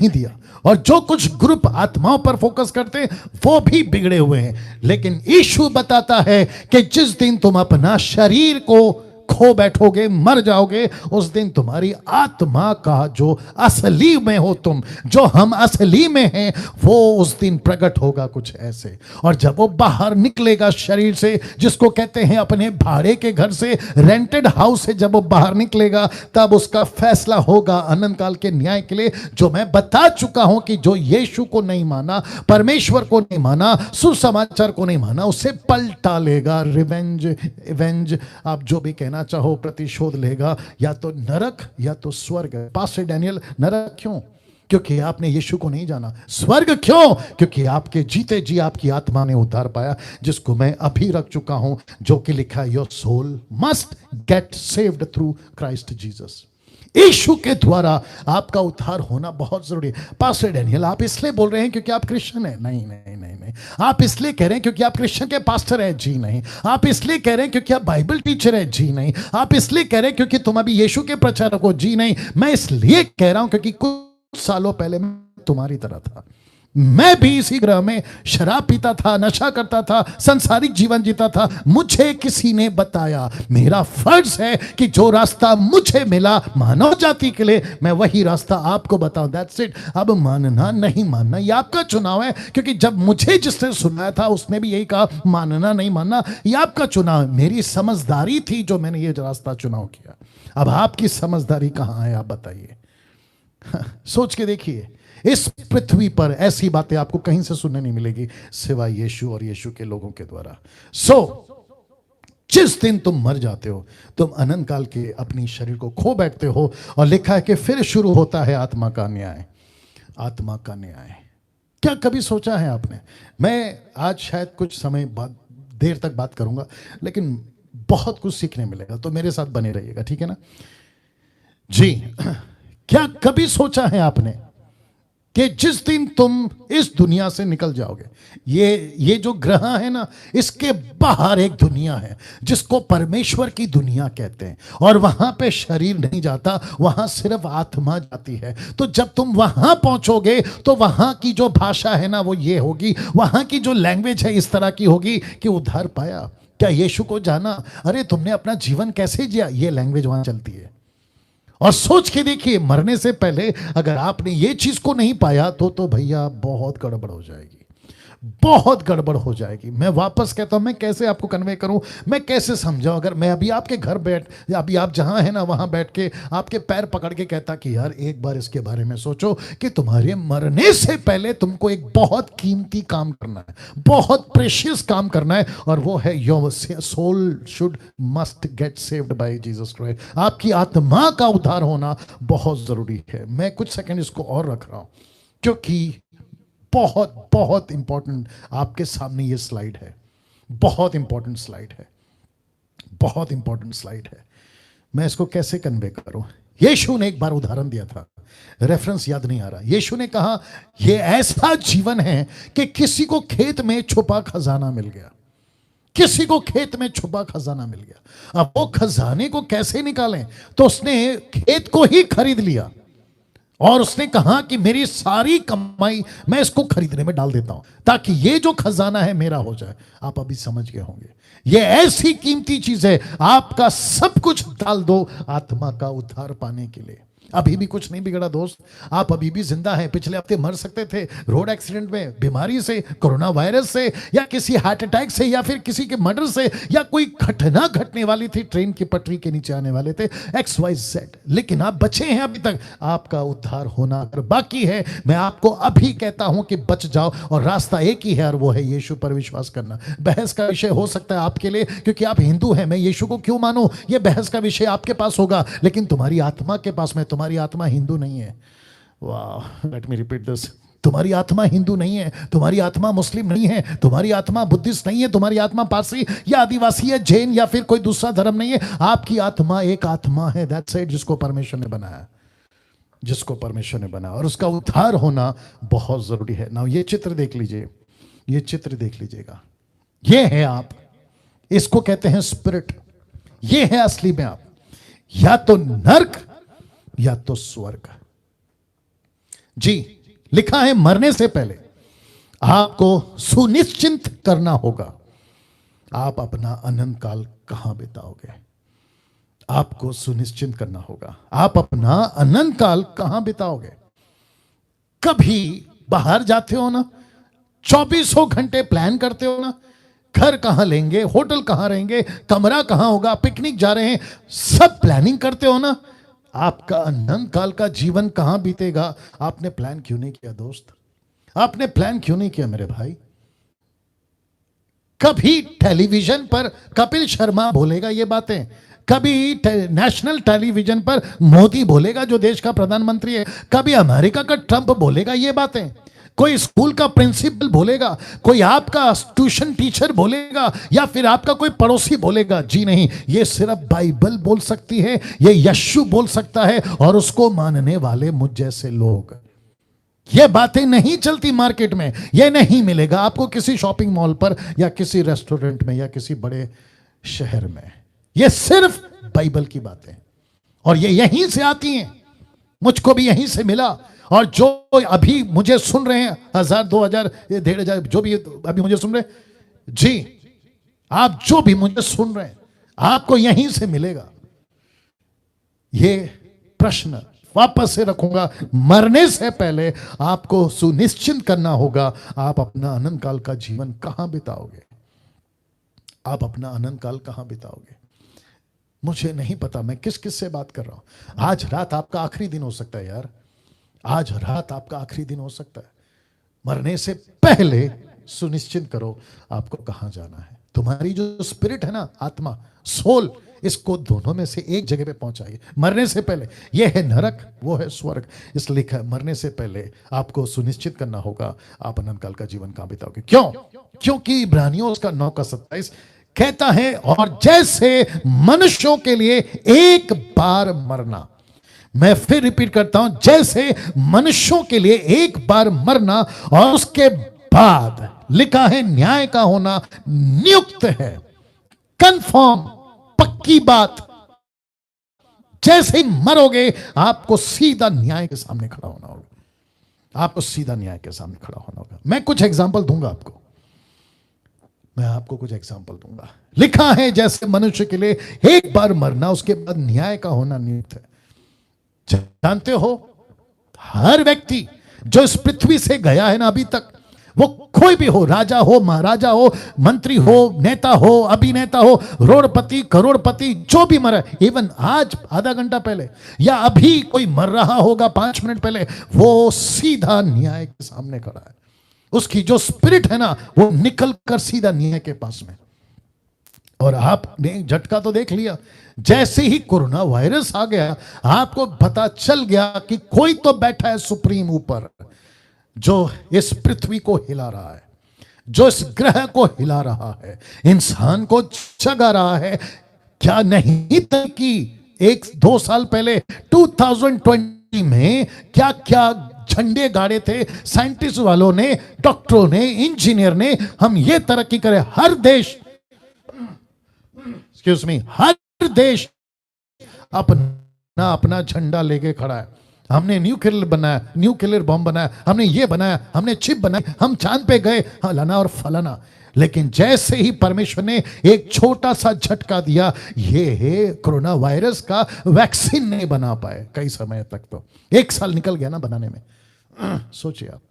दिया। और जो कुछ ग्रुप आत्माओं पर फोकस करते हैं वो भी बिगड़े हुए हैं। लेकिन यीशु बताता है कि जिस दिन तुम अपना शरीर को खो बैठोगे, मर जाओगे, उस दिन तुम्हारी आत्मा का जो असली में हो तुम, जो हम असली में हैं, वो उस दिन प्रकट होगा कुछ ऐसे। और जब वो बाहर निकलेगा शरीर से, जिसको कहते हैं अपने भाड़े के घर से, रेंटेड हाउस से जब वो बाहर निकलेगा, तब उसका फैसला होगा अनंत काल के न्याय के लिए। जो मैं बता चुका हूं कि जो यीशु को नहीं माना, परमेश्वर को नहीं माना, सुसमाचार को नहीं माना, उसे पलटा लेगा। रिवेंज आप जो भी कहना चाहो, प्रतिशोध लेगा, या तो नरक या तो स्वर्ग। पास्टर डैनियल, नरक क्यों? क्योंकि आपने यीशु को नहीं जाना। स्वर्ग क्यों? क्योंकि आपके जीते जी आपकी आत्मा ने उद्धार पाया, जिसको मैं अभी रख चुका हूं, जो कि लिखा है, your soul must get saved through Christ Jesus. यीशु के द्वारा आपका उद्धार होना बहुत जरूरी है। पास्टर डैनियल, आप इसलिए बोल रहे हैं क्योंकि आप क्रिश्चियन हैं? नहीं नहीं नहीं नहीं। आप इसलिए कह रहे हैं क्योंकि आप क्रिश्चियन के पास्टर हैं? जी नहीं। आप इसलिए कह रहे हैं क्योंकि आप बाइबल टीचर हैं? जी नहीं। आप इसलिए कह रहे हैं क्योंकि तुम अभी यीशु के प्रचारक हो? जी नहीं। मैं इसलिए कह रहा हूं क्योंकि कुछ सालों पहले मैं तुम्हारी तरह था। मैं भी इसी ग्रह में शराब पीता था, नशा करता था, संसारिक जीवन जीता था। मुझे किसी ने बताया, मेरा फर्ज है कि जो रास्ता मुझे मिला मानव जाति के लिए, मैं वही रास्ता आपको बताऊं। That's it. अब मानना नहीं मानना ये आपका चुनाव है, क्योंकि जब मुझे जिसने सुनाया था उसने भी यही कहा, मानना नहीं मानना ये आपका चुनाव है। मेरी समझदारी थी जो मैंने ये रास्ता चुनाव किया। अब आपकी समझदारी कहां है, आप बताइए। सोच के देखिए, इस पृथ्वी पर ऐसी बातें आपको कहीं से सुनने नहीं मिलेगी सिवाय यीशु और यीशु के लोगों के द्वारा। जिस दिन तुम मर जाते हो, तुम अनंत काल के अपनी शरीर को खो बैठते हो, और लिखा है कि फिर शुरू होता है आत्मा का न्याय। आत्मा का न्याय क्या कभी सोचा है आपने? मैं आज शायद कुछ समय बाद देर तक बात करूंगा, लेकिन बहुत कुछ सीखने मिलेगा, तो मेरे साथ बने रहिएगा, ठीक है ना जी। क्या कभी सोचा है आपने कि जिस दिन तुम इस दुनिया से निकल जाओगे, ये जो ग्रह है ना, इसके बाहर एक दुनिया है जिसको परमेश्वर की दुनिया कहते हैं, और वहां पे शरीर नहीं जाता, वहां सिर्फ आत्मा जाती है। तो जब तुम वहां पहुंचोगे तो वहां की जो भाषा है ना वो ये होगी, वहां की जो लैंग्वेज है इस तरह की होगी कि उद्धार पाया, क्या यीशु को जाना, अरे तुमने अपना जीवन कैसे जिया, ये लैंग्वेज वहां चलती है। और सोच के देखिए, मरने से पहले अगर आपने ये चीज को नहीं पाया तो भैया बहुत गड़बड़ हो जाएगी, बहुत गड़बड़ हो जाएगी। मैं वापस कहता हूं, मैं कैसे आपको कन्वे करूं, मैं कैसे समझाऊं? अगर मैं अभी आपके घर अभी आप जहां हैं ना वहां बैठ के आपके पैर पकड़ के कहता कि यार एक बार इसके बारे में सोचो कि तुम्हारे मरने से पहले तुमको एक बहुत कीमती काम करना है, बहुत प्रेशियस काम करना है, और वो है your soul should must get saved by Jesus Christ. आपकी आत्मा का उद्धार होना बहुत जरूरी है। मैं कुछ सेकंड इसको और रख रहा हूं क्योंकि बहुत बहुत इंपॉर्टेंट आपके सामने ये स्लाइड है, बहुत इंपॉर्टेंट स्लाइड है, बहुत इंपॉर्टेंट स्लाइड है। मैं इसको कैसे कन्वे करूं? यीशु ने एक बार उदाहरण दिया था, रेफरेंस याद नहीं आ रहा। यीशु ने कहा ये ऐसा जीवन है कि किसी को खेत में छुपा खजाना मिल गया, किसी को खेत में छुपा खजाना मिल गया। अब वो खजाने को कैसे निकालें? तो उसने खेत को ही खरीद लिया और उसने कहा कि मेरी सारी कमाई मैं इसको खरीदने में डाल देता हूं ताकि ये जो खजाना है मेरा हो जाए। आप अभी समझ गए होंगे, ये ऐसी कीमती चीज है, आपका सब कुछ डाल दो आत्मा का उद्धार पाने के लिए। अभी भी कुछ नहीं बिगड़ा दोस्त, आप अभी भी जिंदा हैं। पिछले हफ्ते मर सकते थे रोड एक्सीडेंट में, बीमारी से, कोरोना वायरस से, या किसी हार्ट अटैक से, या फिर किसी के मर्डर से, या कोई घटना घटने वाली थी, ट्रेन की पटरी के नीचे आने वाले थे, XYZ, लेकिन आप बचे हैं अभी तक। आपका उद्धार होना अगर बाकी है, मैं आपको अभी कहता हूं कि बच जाओ, और रास्ता एक ही है और वो है यीशु पर विश्वास करना। बहस का विषय हो सकता है आपके लिए क्योंकि आप हिंदू हैं, मैं यीशु को क्यों मानूं, ये बहस का विषय आपके पास होगा, लेकिन तुम्हारी आत्मा के पास में, तुम्हारी आत्मा हिंदू नहीं है। वाह, लेट मी रिपीट दिस, तुम्हारी आत्मा हिंदू नहीं है, तुम्हारी आत्मा मुस्लिम नहीं है, तुम्हारी आत्मा बुद्धिस्ट नहीं है, तुम्हारी आत्मा पारसी या आदिवासी है, जैन या फिर कोई दूसरा धर्म नहीं है। आपकी आत्मा एक आत्मा है, दैट्स इट, जिसको परमेश्वर ने बनाया, जिसको परमेश्वर ने बनाया, और उसका उद्धार होना बहुत जरूरी है। नाउ ये चित्र देख लीजिए, ये चित्र देख लीजिएगा, ये है आप, इसको कहते हैं स्पिरिट। ये है असली में आप, या तो नर्क या तो स्वर्ग। जी, लिखा है मरने से पहले आपको सुनिश्चित करना होगा आप अपना अनंत काल कहां बिताओगे। आपको सुनिश्चित करना होगा आप अपना अनंत काल कहां बिताओगे। कभी बाहर जाते हो ना, 24 घंटे प्लान करते हो ना, घर कहां लेंगे, होटल कहां रहेंगे, कमरा कहां होगा, पिकनिक जा रहे हैं, सब प्लानिंग करते हो ना। आपका अनंत काल का जीवन कहां बीतेगा, आपने प्लान क्यों नहीं किया दोस्त? आपने प्लान क्यों नहीं किया मेरे भाई? कभी टेलीविजन पर कपिल शर्मा बोलेगा ये बातें, कभी नेशनल टेलीविजन पर मोदी बोलेगा जो देश का प्रधानमंत्री है, कभी अमेरिका का ट्रंप बोलेगा ये बातें, कोई स्कूल का प्रिंसिपल बोलेगा, कोई आपका ट्यूशन टीचर बोलेगा, या फिर आपका कोई पड़ोसी बोलेगा? जी नहीं, ये सिर्फ बाइबल बोल सकती है, ये यीशु बोल सकता है, और उसको मानने वाले मुझ जैसे लोग। ये बातें नहीं चलती मार्केट में, ये नहीं मिलेगा आपको किसी शॉपिंग मॉल पर या किसी रेस्टोरेंट में या किसी बड़े शहर में। ये सिर्फ बाइबल की बातें, और ये यहीं से आती हैं, मुझको भी यहीं से मिला। और जो अभी मुझे सुन रहे हैं, 1000 2000 1500 जो भी अभी मुझे सुन रहे हैं, जी आप जो भी मुझे सुन रहे हैं, आपको यहीं से मिलेगा। ये प्रश्न वापस से रखूंगा, मरने से पहले आपको सुनिश्चित करना होगा आप अपना अनंत काल का जीवन कहां बिताओगे। आप अपना अनंत काल कहां बिताओगे? मुझे नहीं पता मैं किस किस से बात कर रहा हूं। आज रात आपका आखिरी दिन हो सकता है यार, आज रात आपका आखिरी दिन हो सकता है। मरने से पहले सुनिश्चित करो आपको कहां जाना है। तुम्हारी जो स्पिरिट है ना, आत्मा, सोल, इसको दोनों में से एक जगह पे पहुंचाइए मरने से पहले। यह है नरक, वो है स्वर्ग। इसलिए लिखा है मरने से पहले आपको सुनिश्चित करना होगा आप अनंत काल का जीवन कहां बिताओगे। क्यों? क्योंकि इब्रानियों उसका 9:27 कहता है, और जैसे मनुष्यों के लिए एक बार मरना, मैं फिर रिपीट करता हूं, जैसे मनुष्यों के लिए एक बार मरना और उसके बाद लिखा है न्याय का होना नियुक्त है। कंफर्म, पक्की बात, जैसे ही मरोगे आपको सीधा न्याय के सामने खड़ा होना होगा। आपको सीधा न्याय के सामने खड़ा होना होगा। मैं कुछ एग्जाम्पल दूंगा आपको, मैं आपको कुछ एग्जाम्पल दूंगा। लिखा है जैसे मनुष्य के लिए एक बार मरना, उसके बाद न्याय का होना नियुक्त है। जानते हो, हर व्यक्ति जो इस पृथ्वी से गया है ना अभी तक, वो कोई भी हो, राजा हो, महाराजा हो, मंत्री हो, नेता हो, अभिनेता हो, रोडपति, करोड़पति, जो भी मरा, इवन आज आधा घंटा पहले या अभी कोई मर रहा होगा 5 मिनट पहले, वो सीधा न्याय के सामने खड़ा है। उसकी जो स्पिरिट है ना, वो निकल कर सीधा न्याय के पास में। और आपने झटका तो देख लिया, जैसे ही कोरोना वायरस आ गया आपको पता चल गया कि कोई तो बैठा है सुप्रीम ऊपर, जो इस पृथ्वी को हिला रहा है, जो इस ग्रह को हिला रहा है, इंसान को जगा रहा है। क्या नहीं था कि 1-2 साल पहले 2020 में क्या क्या झंडे गाड़े थे साइंटिस्ट वालों ने, डॉक्टरों ने, इंजीनियर ने, हम ये तरक्की करें। हर देश, एक्सक्यूज मी, हर देश अपना अपना झंडा लेके खड़ा है। हमने न्यूक्लियर बनाया, न्यूक्लियर बॉम्ब बनाया, हमने ये बनाया, हमने चिप बनाई, हम चांद पे गए, फलाना और फलाना। लेकिन जैसे ही परमेश्वर ने एक छोटा सा झटका दिया, ये है कोरोना वायरस का वैक्सीन नहीं बना पाए कई समय तक, तो 1 साल निकल गया ना बनाने में। सोचिए आप।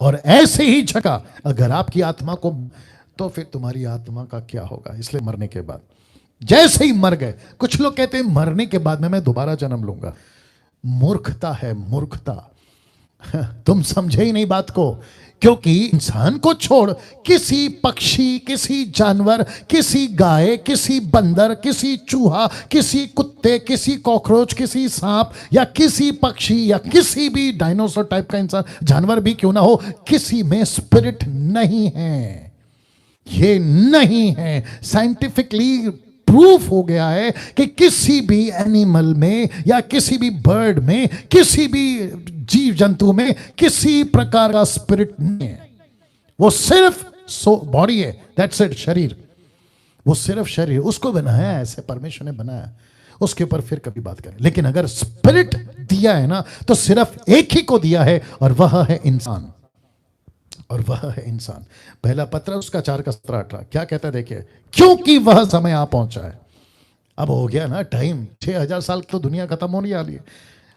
और ऐसे ही झटका अगर आपकी आत्मा को, तो फिर तुम्हारी आत्मा का क्या होगा। इसलिए मरने के बाद, जैसे ही मर गए, कुछ लोग कहते हैं मरने के बाद में मैं दोबारा जन्म लूंगा। मूर्खता है, मूर्खता। तुम समझे ही नहीं बात को, क्योंकि इंसान को छोड़ किसी पक्षी, किसी जानवर, किसी गाय, किसी बंदर, किसी चूहा, किसी कुत्ते, किसी कॉकरोच, किसी सांप, या किसी पक्षी, या किसी भी डायनासोर टाइप का इंसान, जानवर भी क्यों ना हो, किसी में स्पिरिट नहीं है। ये नहीं है। साइंटिफिकली प्रूफ हो गया है कि किसी भी एनिमल में या किसी भी बर्ड में, किसी भी जीव जंतु में किसी प्रकार का स्पिरिट नहीं है। वो सिर्फ बॉडी है, दैट्स इट, शरीर, वो सिर्फ शरीर, उसको बनाया है ऐसे, परमेश्वर ने बनाया। उसके ऊपर फिर कभी बात करें। लेकिन अगर स्पिरिट दिया है ना, तो सिर्फ एक ही को दिया है, और वह है इंसान, और वह है इंसान। पहला पत्रस उसका 4:17-18 क्या कहता है देखिए, क्योंकि वह समय आ पहुंचा है। अब हो गया ना टाइम, 6000 साल तो दुनिया खत्म होने वाली है।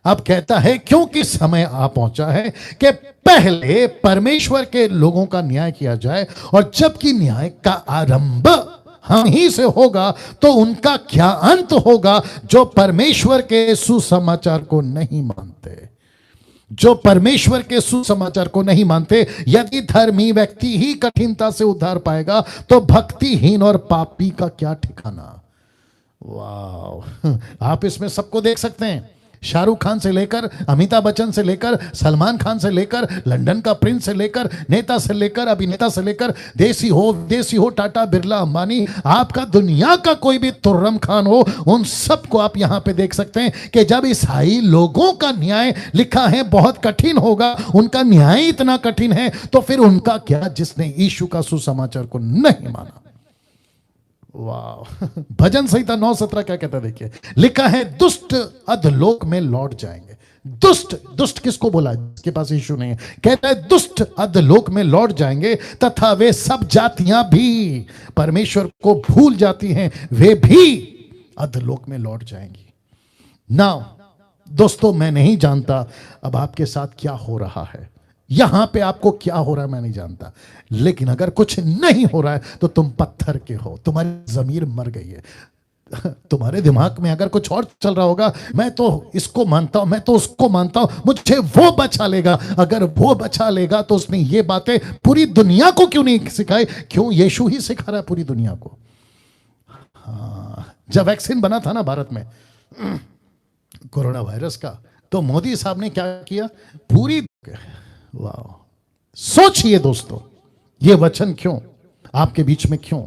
अब कहता है क्योंकि समय आ पहुंचा है कि पहले परमेश्वर के लोगों का न्याय किया जाए, और जबकि न्याय का आरंभ हम ही से होगा, तो उनका क्या अंत होगा जो परमेश्वर के सुसमाचार को नहीं मानते। जो परमेश्वर के सुसमाचार को नहीं मानते। यदि धर्मी व्यक्ति ही कठिनता से उद्धार पाएगा, तो भक्तिहीन और पापी का क्या ठिकाना। वाह, आप इसमें सबको देख सकते हैं, शाहरुख खान से लेकर, अमिताभ बच्चन से लेकर, सलमान खान से लेकर, लंदन का प्रिंस से लेकर, नेता से लेकर, अभिनेता से लेकर, देसी हो विदेशी हो, टाटा बिरला अंबानी, आपका दुनिया का कोई भी तुर्रम खान हो, उन सबको आप यहां पे देख सकते हैं कि जब ईसाई लोगों का न्याय लिखा है बहुत कठिन होगा, उनका न्याय इतना कठिन है, तो फिर उनका क्या जिसने यीशु का सुसमाचार को नहीं माना। वाह, भजन संहिता 9:17 क्या कहता है देखिए, लिखा है दुष्ट अधलोक में लौट जाएंगे। दुष्ट, दुष्ट किसको बोला, जिसके पास यीशु नहीं है। कहता है दुष्ट अधलोक में लौट जाएंगे, तथा वे सब जातियां भी परमेश्वर को भूल जाती हैं, वे भी अधलोक में लौट जाएंगी। नाउ दोस्तों, मैं नहीं जानता अब आपके साथ क्या हो रहा है, यहां पे आपको क्या हो रहा है मैं नहीं जानता, लेकिन अगर कुछ नहीं हो रहा है तो तुम पत्थर के हो, तुम्हारी जमीर मर गई है। तुम्हारे दिमाग में अगर कुछ और चल रहा होगा, मैं तो इसको मानता हूं, मैं तो उसको मानता हूं, मुझे वो बचा लेगा। अगर वो बचा लेगा तो उसने ये बातें पूरी दुनिया को क्यों नहीं सिखाई? क्यों? यीशु ही सिखा रहा है पूरी दुनिया को। हाँ, जब वैक्सीन बना था ना भारत में कोरोना वायरस का, तो मोदी साहब ने क्या किया, पूरी, वाह, सोचिए दोस्तों, ये वचन क्यों आपके बीच में, क्यों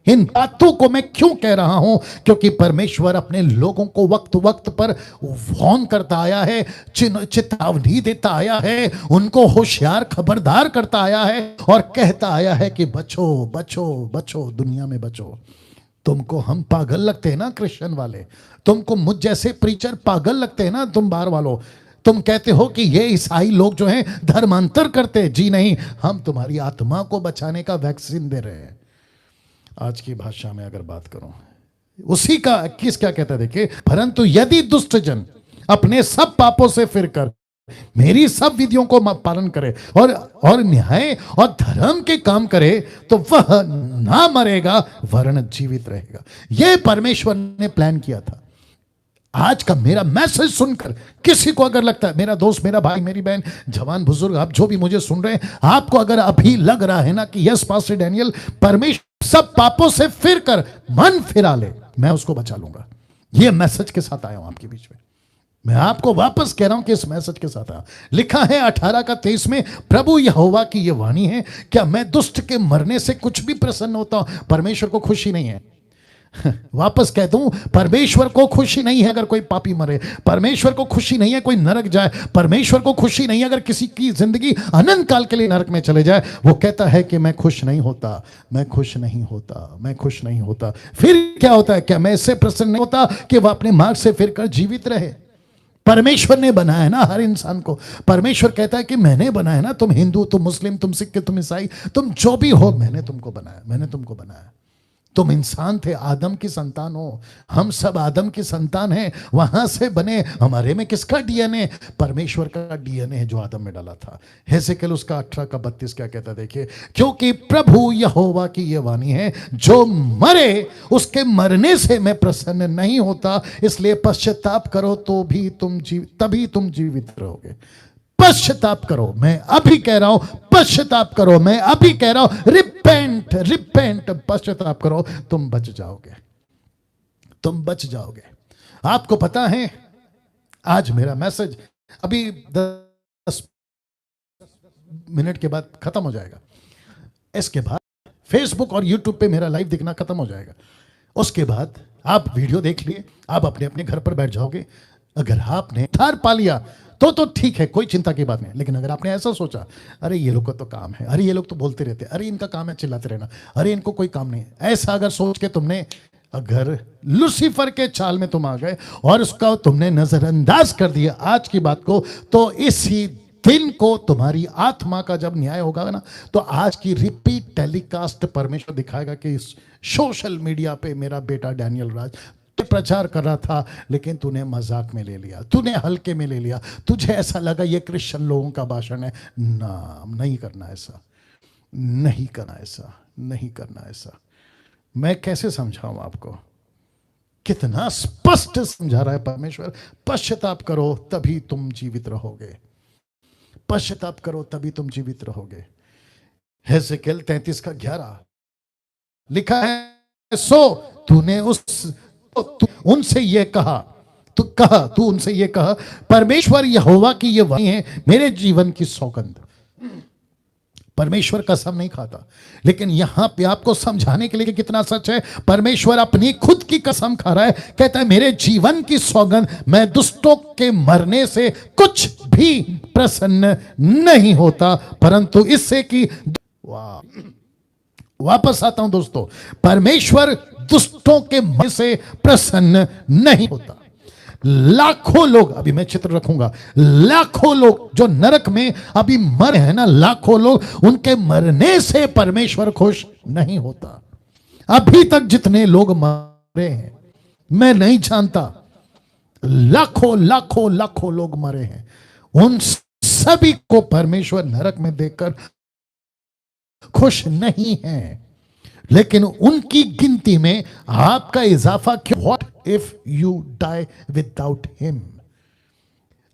इन बातों को मैं क्यों कह रहा हूं? क्योंकि परमेश्वर अपने लोगों को वक्त वक्त पर वार्न करता आया है, चेतावनी देता आया है, उनको होशियार खबरदार करता आया है, और कहता आया है कि बचो बचो बचो, दुनिया में बचो। तुमको हम पागल लगते हैं ना क्रिश्चियन वाले, तुमको मुझ जैसे प्रीचर पागल लगते हैं ना तुम बाहर वालों, तुम कहते हो कि ये ईसाई लोग जो हैं धर्मांतर करते। जी नहीं, हम तुम्हारी आत्मा को बचाने का वैक्सीन दे रहे हैं। आज की भाषा में अगर बात करूं, उसी का 21 क्या कहता है देखिए, परंतु यदि दुष्ट जन अपने सब पापों से फिरकर मेरी सब विधियों को पालन करे और न्याय और धर्म के काम करे, तो वह ना मरेगा वरन जीवित रहेगा। यह परमेश्वर ने प्लान किया था। आज का मेरा मैसेज सुनकर किसी को अगर लगता है, मेरा दोस्त, मेरा भाई, मेरी बहन, जवान बुजुर्ग, आप जो भी मुझे सुन रहे हैं, आपको अगर अभी लग रहा है ना कि यस पास्टर डैनियल, परमेश्वर सब पापों से फिर कर मन फिरा ले, मैं उसको बचा लूंगा, ये मैसेज के साथ आया हूं आपके बीच में। मैं आपको वापस कह रहा हूं कि इस मैसेज के साथ आया। लिखा है 18:23 में, प्रभु यहोवा की यह वाणी है, क्या मैं दुष्ट के मरने से कुछ भी प्रसन्न होता हूं? परमेश्वर को खुशी नहीं है। वापस कह दूं, परमेश्वर को खुशी नहीं है अगर कोई पापी मरे, परमेश्वर को खुशी नहीं है कोई नरक जाए, परमेश्वर को खुशी नहीं है अगर किसी की जिंदगी अनंत काल के लिए नरक में चले जाए। वो कहता है कि मैं खुश नहीं होता, मैं खुश नहीं होता, मैं खुश नहीं होता। फिर क्या होता है? क्या मैं इससे प्रसन्न नहीं होता कि वह अपने मार्ग से फिरकर जीवित रहे? परमेश्वर ने बनाया ना हर इंसान को। परमेश्वर कहता है कि मैंने बनाया ना, तुम हिंदू, तुम मुस्लिम, तुम सिख, तुम ईसाई, तुम जो भी हो, मैंने तुमको बनाया, मैंने तुमको बनाया। तुम इंसान थे, आदम की संतान हो, हम सब आदम की संतान हैं, वहां से बने। हमारे में किसका डीएनए? परमेश्वर का डीएनए है जो आदम में डाला था। हेसेकेल उसका 18:32 क्या कहता है देखिए, क्योंकि प्रभु यहोवा की ये वाणी है, जो मरे उसके मरने से मैं प्रसन्न नहीं होता, इसलिए पश्चाताप करो तो भी तभी तुम जीवित रहोगे। पश्चाताप करो, मैं अभी कह रहा हूं, पश्चाताप करो, मैं अभी कह रहा हूं, रिपेंट रिपेंट, पश्चाताप करो, तुम बच जाओगे, तुम बच जाओगे। आपको पता है आज मेरा मैसेज अभी 10 मिनट के बाद खत्म हो जाएगा। इसके बाद फेसबुक और यूट्यूब पे मेरा लाइव दिखना खत्म हो जाएगा। उसके बाद आप वीडियो देख लिए, आप अपने अपने घर पर बैठ जाओगे। अगर आपने उद्धार पा लिया तो ठीक है, कोई चिंता की बात नहीं। लेकिन अगर आपने ऐसा सोचा, अरे ये लोग का तो काम है, अरे ये लोग तो बोलते रहते, अरे इनका काम है चिल्लाते रहना, अरे इनको कोई काम नहीं है, ऐसा अगर सोच के तुमने अगर लूसीफर के चाल में तुम आ गए और उसका तुमने नजरअंदाज कर दिया आज की बात को, तो इसी दिन को तुम्हारी आत्मा का जब न्याय होगा ना, तो आज की रिपीट टेलीकास्ट परमेश्वर दिखाएगा कि सोशल मीडिया पे मेरा बेटा डैनियल राज प्रचार कर रहा था, लेकिन तूने मजाक में ले लिया, तूने हल्के में ले लिया, तुझे ऐसा लगा ये क्रिश्चियन लोगों का भाषण है ना। नहीं करना ऐसा, नहीं करना ऐसा, नहीं करना ऐसा। मैं कैसे समझाऊं आपको, कितना स्पष्ट समझा रहा है परमेश्वर। पश्चाताप करो तभी तुम जीवित रहोगे, पश्चाताप करो तभी तुम जीवित रहोगे। हेzekiel 33:11 लिखा है, सो तूने उनसे ये कहा, तू उनसे ये कहा, परमेश्वर यहोवा की ये वाणी है, मेरे जीवन की सौगंध। परमेश्वर कसम नहीं खाता, लेकिन यहां पे आपको समझाने के लिए कि कितना सच है, परमेश्वर अपनी खुद की कसम खा रहा है। कहता है मेरे जीवन की सौगंध, मैं दुष्टों के मरने से कुछ भी प्रसन्न नहीं होता, परंतु इससे कि वापस आता हूं दोस्तों, परमेश्वर दुष्टों के मरने से प्रसन्न नहीं होता। लाखों लोग, अभी मैं चित्र रखूंगा, लाखों लोग जो नरक में अभी मरे हैं ना, लाखों लोग, उनके मरने से परमेश्वर खुश नहीं होता। अभी तक जितने लोग मरे हैं मैं नहीं जानता, लाखों लाखों लाखों लोग मरे हैं, उन सभी को परमेश्वर नरक में देखकर खुश नहीं है। लेकिन उनकी गिनती में आपका इजाफा क्यों? What if you die without him,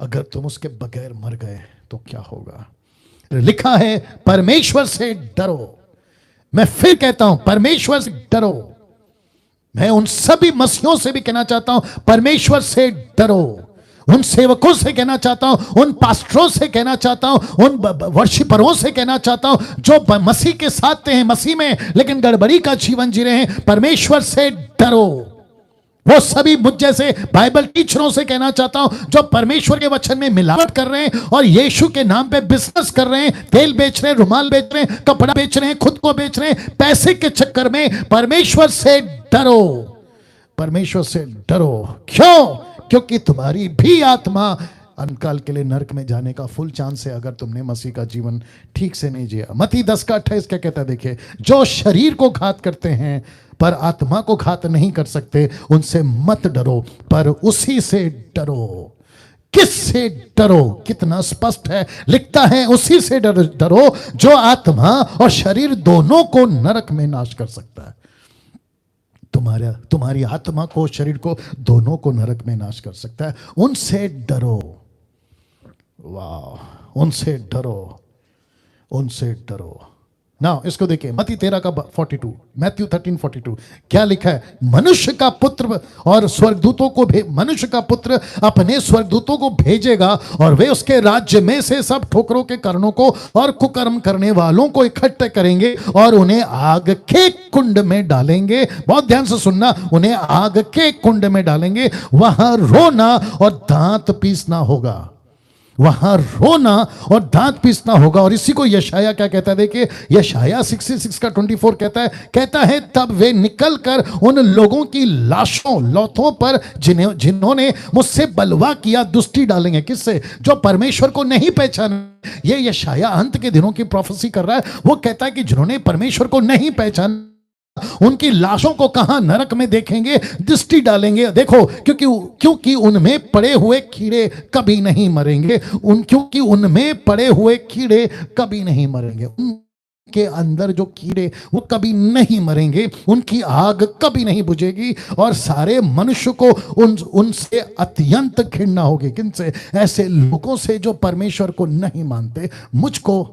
अगर तुम उसके बगैर मर गए तो क्या होगा? लिखा है परमेश्वर से डरो। मैं फिर कहता हूं परमेश्वर से डरो। मैं उन सभी मसीहों से भी कहना चाहता हूं परमेश्वर से डरो। उन सेवकों से कहना चाहता हूं, उन पास्टरों से कहना चाहता हूं, उन वर्शिपरों से कहना चाहता हूं जो मसीह के साथ हैं, मसीह में लेकिन गड़बड़ी का जीवन जी रहे हैं, परमेश्वर से डरो। वो सभी मुझ जैसे बाइबल टीचरों से कहना चाहता हूं जो परमेश्वर के वचन में मिलावट कर रहे हैं और यीशु के नाम पे बिजनेस कर रहे हैं, तेल बेच रहे हैं, रुमाल बेच रहे हैं, कपड़ा बेच रहे हैं, खुद को बेच रहे हैं, पैसे के चक्कर में। परमेश्वर से डरो, परमेश्वर से डरो। क्यों? क्योंकि तुम्हारी भी आत्मा अनकाल के लिए नरक में जाने का फुल चांस है अगर तुमने मसीह का जीवन ठीक से नहीं जिया। मत्ती 10:28 क्या कहता है? देखिए, जो शरीर को घात करते हैं पर आत्मा को घात नहीं कर सकते, उनसे मत डरो, पर उसी से डरो। किससे डरो? कितना स्पष्ट है, लिखता है उसी से डरो जो आत्मा और शरीर दोनों को नरक में नाश कर सकता है। तुम्हारी आत्मा को, शरीर को, दोनों को नरक में नाश कर सकता है। उनसे डरो। वाह, उनसे डरो, उनसे डरो। ना इसको देखिए, मत्ती 13:42, मैथ्यू 13:42 क्या लिखा है? मनुष्य का पुत्र और स्वर्गदूतों को मनुष्य का पुत्र अपने स्वर्गदूतों को भेजेगा और वे उसके राज्य में से सब ठोकरों के कारणों को और कुकर्म करने वालों को इकट्ठे करेंगे और उन्हें आग के कुंड में डालेंगे। बहुत ध्यान से सुनना, उन्हें आग के कुंड में डालेंगे, वहां रोना और दांत पीसना होगा। वहां रोना और दांत पीसना होगा। और इसी को यशाया क्या कहता है? देखिए, यशाया 66:24 कहता है तब वे निकलकर उन लोगों की लौथों पर जिन्होंने मुझसे बलवा किया दुष्टि डालेंगे। किससे? जो परमेश्वर को नहीं पहचाने। ये यशाया अंत के दिनों की प्रोफेसी कर रहा है। वो कहता है कि जिन्होंने परमेश्वर को नहीं पहचाना, उनकी लाशों को कहां? नरक में देखेंगे, दृष्टि डालेंगे। देखो, क्योंकि उनमें पड़े हुए कीड़े कभी नहीं मरेंगे। क्योंकि उनमें पड़े हुए कीड़े कभी नहीं मरेंगे। उनके अंदर जो कीड़े वो कभी नहीं मरेंगे, उनकी आग कभी नहीं बुझेगी और सारे मनुष्य को उनसे अत्यंत घृणा होगी। किनसे? ऐसे लोगों से जो परमेश्वर को नहीं मानते। मुझको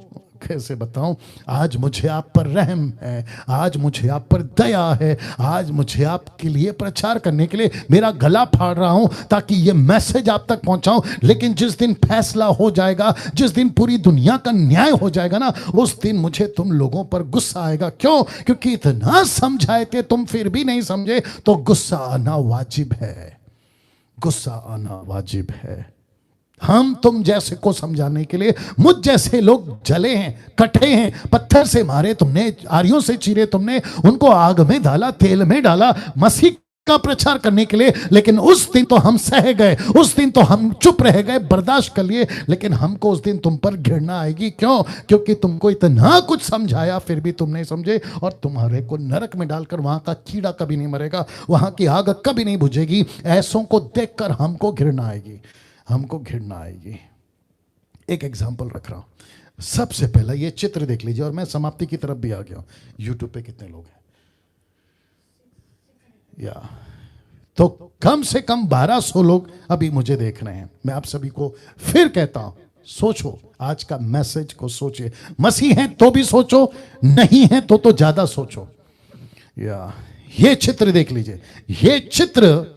कैसे बताऊं, आज मुझे आप पर रहम है, आज मुझे आप पर दया है, आज मुझे आपके लिए प्रचार करने के लिए मेरा गला फाड़ रहा हूं ताकि ये मैसेज आप तक पहुंचाऊं। लेकिन जिस दिन फैसला हो जाएगा, जिस दिन पूरी दुनिया का न्याय हो जाएगा ना, उस दिन मुझे तुम लोगों पर गुस्सा आएगा। क्यों? क्योंकि इतना समझाए थे तुम फिर भी नहीं समझे, तो गुस्सा आना वाजिब है, गुस्सा आना वाजिब है। हम तुम जैसे को समझाने के लिए, मुझ जैसे लोग जले हैं, कटे हैं, पत्थर से मारे तुमने, आरियों से चीरे तुमने, उनको आग में डाला, तेल में डाला मसीह का प्रचार करने के लिए। लेकिन उस दिन तो हम सह गए, उस दिन तो हम चुप रह गए, बर्दाश्त कर लिए। लेकिन हमको उस दिन तुम पर घृणा आएगी। क्यों? क्योंकि तुमको इतना कुछ समझाया फिर भी तुम नहीं समझे, और तुम्हारे को नरक में डालकर वहां का कीड़ा कभी नहीं मरेगा, वहां की आग कभी नहीं बुझेगी। ऐसों को देखकर हमको घृणा आएगी, हमको घृणा आएगी। एक एग्जाम्पल रख रहा हूं। सबसे पहला ये चित्र देख लीजिए, और मैं समाप्ति की तरफ भी आ गया। यूट्यूब पे कितने लोग हैं? या तो कम से कम 1200 लोग अभी मुझे देख रहे हैं। मैं आप सभी को फिर कहता हूं, सोचो, आज का मैसेज को सोचिए। मसीह हैं तो भी सोचो, नहीं है तो ज्यादा सोचो। या ये चित्र देख लीजिए। ये चित्र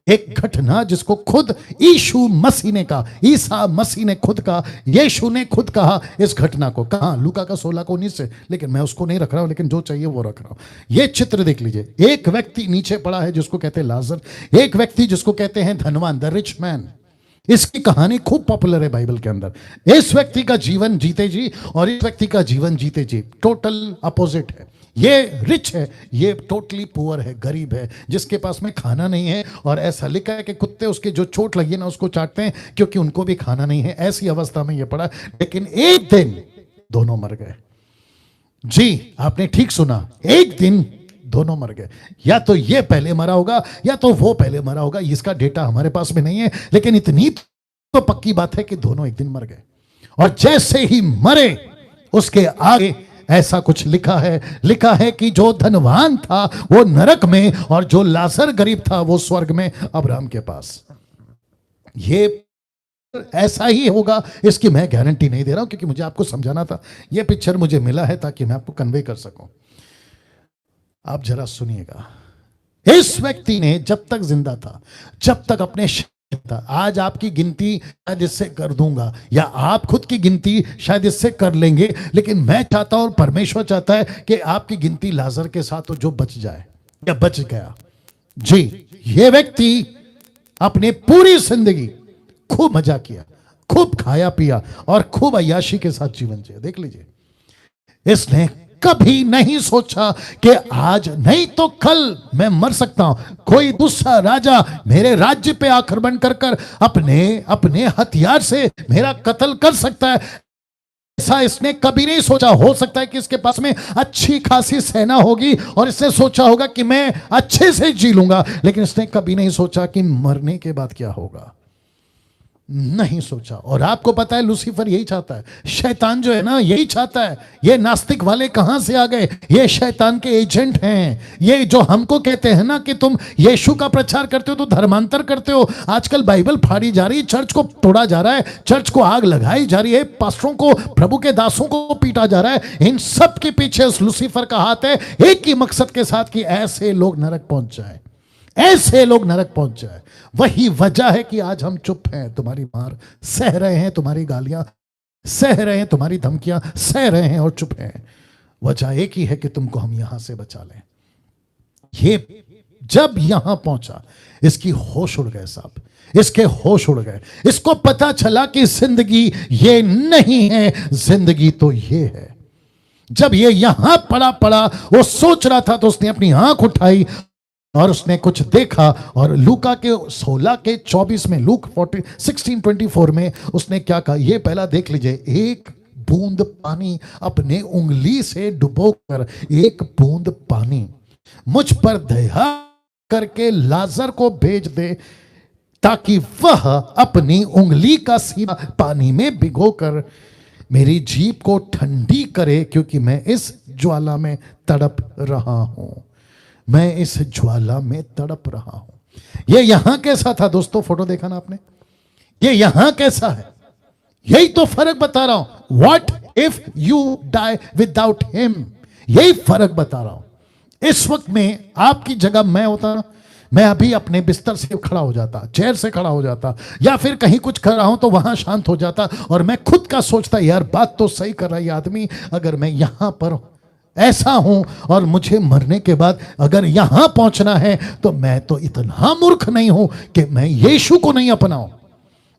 एक घटना जिसको खुद यीशु मसीह ने कहा, ईसा मसीह ने खुद कहा, यीशु ने खुद कहा इस घटना को। कहा लूका का 16-19 से, लेकिन मैं उसको नहीं रख रहा हूं, लेकिन जो चाहिए वो रख रहा हूं। ये चित्र देख लीजिए। एक व्यक्ति नीचे पड़ा है जिसको कहते हैं लाजर, एक व्यक्ति जिसको कहते हैं धनवान, द रिच मैन। इसकी कहानी खूब पॉपुलर है बाइबल के अंदर। इस व्यक्ति का जीवन जीते जी और इस व्यक्ति का जीवन जीते जी टोटल अपोजिट है। ये रिच है, ये टोटली पुअर है, गरीब है, जिसके पास में खाना नहीं है। और ऐसा लिखा है कि कुत्ते उसके जो चोट लगी ना उसको चाटते हैं, क्योंकि उनको भी खाना नहीं है। ऐसी अवस्था में ये पड़ा। लेकिन एक दिन दोनों मर गए। जी, आपने ठीक सुना, एक दिन दोनों मर गए। या तो ये पहले मरा होगा या तो वो पहले मरा होगा। इसका डेटा हमारे पास में नहीं है, लेकिन इतनी तो पक्की बात है कि दोनों एक दिन मर गए। और जैसे ही मरे उसके आगे ऐसा कुछ लिखा है कि जो धनवान था वो नरक में, और जो लाजर गरीब था वो स्वर्ग में अब्राहम के पास। ये ऐसा ही होगा, इसकी मैं गारंटी नहीं दे रहा हूं, क्योंकि मुझे आपको समझाना था। ये पिक्चर मुझे मिला है ताकि मैं आपको कन्वे कर सकूं। आप जरा सुनिएगा। इस व्यक्ति ने जब तक जिंदा था, जब तक अपने था, आज आपकी गिनती शायद इससे कर दूंगा, या आप खुद की गिनती शायद इससे कर लेंगे, लेकिन मैं चाहता हूं और परमेश्वर चाहता है कि आपकी गिनती लाजर के साथ हो, जो बच जाए या बच गया। जी, ये व्यक्ति अपने पूरी जिंदगी खूब मजा किया, खूब खाया पिया और खूब अय्याशी के साथ जीवन जिया। देख लीजिए, इसने कभी नहीं सोचा कि आज नहीं तो कल मैं मर सकता हूं, कोई दूसरा राजा मेरे राज्य पे आक्रमण कर अपने हथियार से मेरा कत्ल कर सकता है। ऐसा इसने कभी नहीं सोचा। हो सकता है कि इसके पास में अच्छी खासी सेना होगी और इसने सोचा होगा कि मैं अच्छे से जी लूंगा, लेकिन इसने कभी नहीं सोचा कि मरने के बाद क्या होगा। नहीं सोचा। और आपको पता है लूसीफर यही चाहता है, शैतान जो है ना यही चाहता है। ये नास्तिक वाले कहां से आ गए? ये शैतान के एजेंट हैं। ये जो हमको कहते हैं ना कि तुम यीशु का प्रचार करते हो तो धर्मांतर करते हो। आजकल बाइबल फाड़ी जा रही है, चर्च को तोड़ा जा रहा है, चर्च को आग लगाई जा रही है, पास्टरों को, प्रभु के दासों को पीटा जा रहा है। इन सब के पीछे उस लूसीफर का हाथ है, एक ही मकसद के साथ कि ऐसे लोग नरक पहुंच जाए, ऐसे लोग नरक पहुंच जाए। वही वजह है कि आज हम चुप हैं, तुम्हारी मार सह रहे हैं, तुम्हारी गालियां सह रहे हैं, तुम्हारी धमकियां सह रहे हैं और चुप हैं। वजह एक ही है कि तुमको हम यहां से बचा लें। ये जब यहां पहुंचा, इसकी होश उड़ गए साहब, इसके होश उड़ गए। इसको पता चला कि जिंदगी ये नहीं है, जिंदगी तो ये है। जब ये यहां पड़ा वो सोच रहा था, तो उसने अपनी आंख उठाई और उसने कुछ देखा। और लूका के 16:24 में, लूक 16:24 में उसने क्या कहा, ये पहला देख लीजिए। एक बूंद पानी अपने उंगली से डुबोकर, एक बूंद पानी मुझ पर दया करके लाजर को भेज दे, ताकि वह अपनी उंगली का सीधा पानी में भिगोकर मेरी जीभ को ठंडी करे, क्योंकि मैं इस ज्वाला में तड़प रहा हूं। मैं इस ज्वाला में तड़प रहा हूं। ये यहां कैसा था दोस्तों? फोटो देखा ना आपने? ये यहां कैसा है? यही तो फर्क बता रहा हूं। What if you die without him? यही फर्क बता रहा हूं। इस वक्त में आपकी जगह मैं होता, मैं अभी अपने बिस्तर से खड़ा हो जाता, चेयर से खड़ा हो जाता, या फिर कहीं कुछ कर रहा हूं तो वहां शांत हो जाता, और मैं खुद का सोचता, यार बात तो सही कर रहा है आदमी, अगर मैं यहां पर ऐसा हूं और मुझे मरने के बाद अगर यहां पहुंचना है, तो मैं तो इतना मूर्ख नहीं हूं कि मैं यीशु को नहीं अपनाऊं।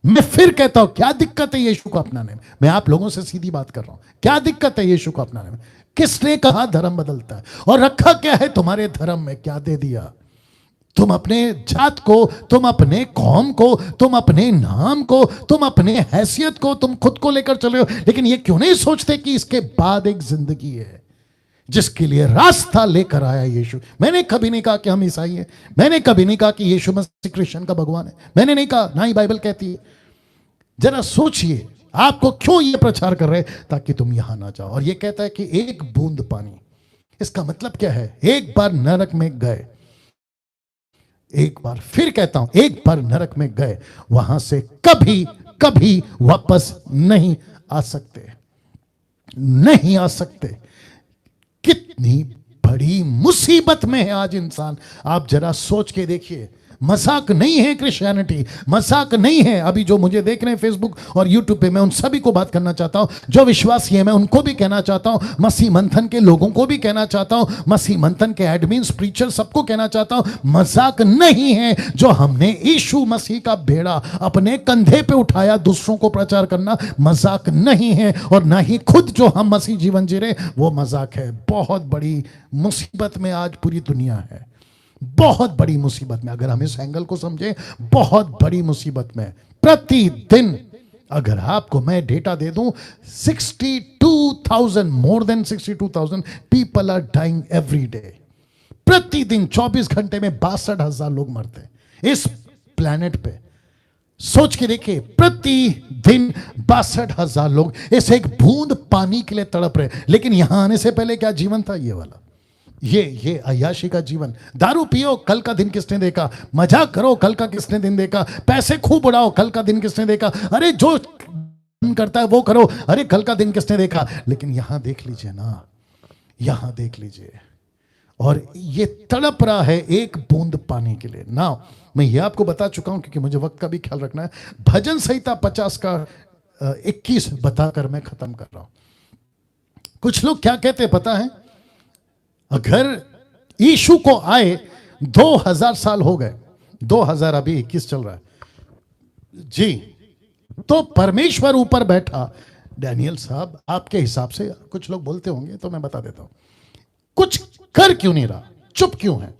मैं फिर कहता हूं, क्या दिक्कत है यीशु को अपनाने में? मैं आप लोगों से सीधी बात कर रहा हूं, क्या दिक्कत है यीशु को अपनाने में? किसने कहा धर्म बदलता है? और रखा क्या है तुम्हारे धर्म में? क्या दे दिया? तुम अपने जात को, तुम अपने कौम को, तुम अपने नाम को, तुम अपने हैसियत को, तुम खुद को लेकर चले हो, लेकिन ये क्यों नहीं सोचते कि इसके बाद एक जिंदगी है जिसके लिए रास्ता लेकर आया यीशु। मैंने कभी नहीं कहा कि हम ईसाई हैं, मैंने कभी नहीं कहा कि यीशु मसीह कृष्ण का भगवान है, मैंने नहीं कहा, ना ही बाइबल कहती है। जरा सोचिए, आपको क्यों ये प्रचार कर रहे हैं? ताकि तुम यहां ना जाओ। और ये कहता है कि एक बूंद पानी, इसका मतलब क्या है? एक बार नरक में गए, एक बार फिर कहता हूं, एक बार नरक में गए, वहां से कभी कभी वापस नहीं आ सकते, नहीं आ सकते। कितनी बड़ी मुसीबत में है आज इंसान। आप जरा सोच के देखिए, मजाक नहीं है क्रिश्चियनिटी, मजाक नहीं है। अभी जो मुझे देख रहे हैं फेसबुक और यूट्यूब पे, मैं उन सभी को बात करना चाहता हूं जो विश्वासी है, मैं उनको भी कहना चाहता हूं, मसीह मंथन के लोगों को भी कहना चाहता हूं, मसीह मंथन के एडमिन्स, प्रीचर, सबको कहना चाहता हूं, मजाक नहीं है जो हमने यीशु मसीह का बेड़ा अपने कंधे पे उठाया, दूसरों को प्रचार करना मजाक नहीं है। और ना ही खुद जो हम मसीह जीवन जी रहे वो मजाक है। बहुत बड़ी मुसीबत में आज पूरी दुनिया है, बहुत बड़ी मुसीबत में। अगर हम इस एंगल को समझे, बहुत बड़ी मुसीबत में। प्रतिदिन अगर आपको मैं डेटा दे दूं, 62,000, more than 62,000 people are dying every day. प्रतिदिन 24 घंटे में 62,000 लोग मरते हैं इस प्लैनेट पे। सोच के देखिए, प्रतिदिन 62,000 लोग इस एक बूंद पानी के लिए तड़प रहे। लेकिन यहां आने से पहले क्या जीवन था? ये वाला, ये अय्याशी का जीवन। दारू पियो, कल का दिन किसने देखा? मजाक करो, कल का किसने दिन देखा? पैसे खूब उड़ाओ, कल का दिन किसने देखा? अरे जो करता है वो करो, अरे कल का दिन किसने देखा? लेकिन यहां देख लीजिए ना, यहां देख लीजिए, और ये तड़प रहा है एक बूंद पानी के लिए ना। मैं ये आपको बता चुका हूं, क्योंकि मुझे वक्त का भी ख्याल रखना है। भजन संहिता 50 का 21 बताकर मैं खत्म कर रहा हूं। कुछ लोग क्या कहते हैं पता है? अगर यीशु को आए 2000 साल हो गए, 2000 अभी 21 चल रहा है जी, तो परमेश्वर ऊपर बैठा। डैनियल साहब, आपके हिसाब से कुछ लोग बोलते होंगे, तो मैं बता देता हूं, कुछ कर क्यों नहीं रहा, चुप क्यों है?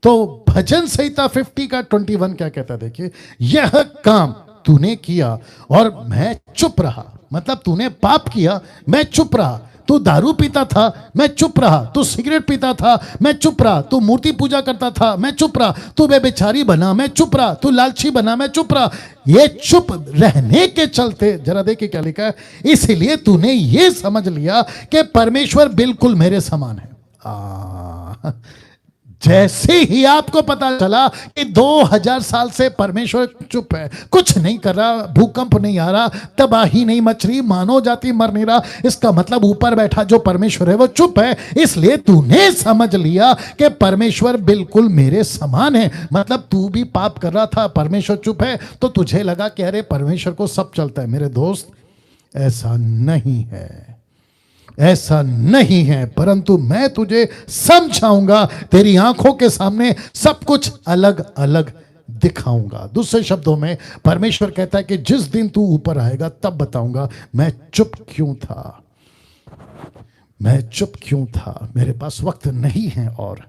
तो भजन संहिता 50 का 21 क्या कहता है? देखिए, यह काम तूने किया और मैं चुप रहा। मतलब तूने पाप किया, मैं चुप रहा। तू दारू पीता था, मैं चुप रहा। तू सिगरेट पीता था, मैं चुप रहा। तू मूर्ति पूजा करता था, मैं चुप रहा। तू बेचारी बना, मैं चुप रहा। तू लालची बना, मैं चुप रहा। ये चुप रहने के चलते, जरा देखिए क्या लिखा है, इसलिए तूने ये समझ लिया कि परमेश्वर बिल्कुल मेरे समान है। जैसे ही आपको पता चला कि 2000 साल से परमेश्वर चुप है, कुछ नहीं कर रहा, भूकंप नहीं आ रहा, तबाही नहीं मच रही, मानव जाति मर नहीं रहा, इसका मतलब ऊपर बैठा जो परमेश्वर है वो चुप है। इसलिए तूने समझ लिया कि परमेश्वर बिल्कुल मेरे समान है। मतलब तू भी पाप कर रहा था, परमेश्वर चुप है, तो तुझे लगा कि अरे परमेश्वर को सब चलता है। मेरे दोस्त, ऐसा नहीं है, ऐसा नहीं है। परंतु मैं तुझे समझाऊंगा, तेरी आंखों के सामने सब कुछ अलग अलग दिखाऊंगा। दूसरे शब्दों में परमेश्वर कहता है कि जिस दिन तू ऊपर आएगा तब बताऊंगा मैं चुप क्यों था, मैं चुप क्यों था। मेरे पास वक्त नहीं है और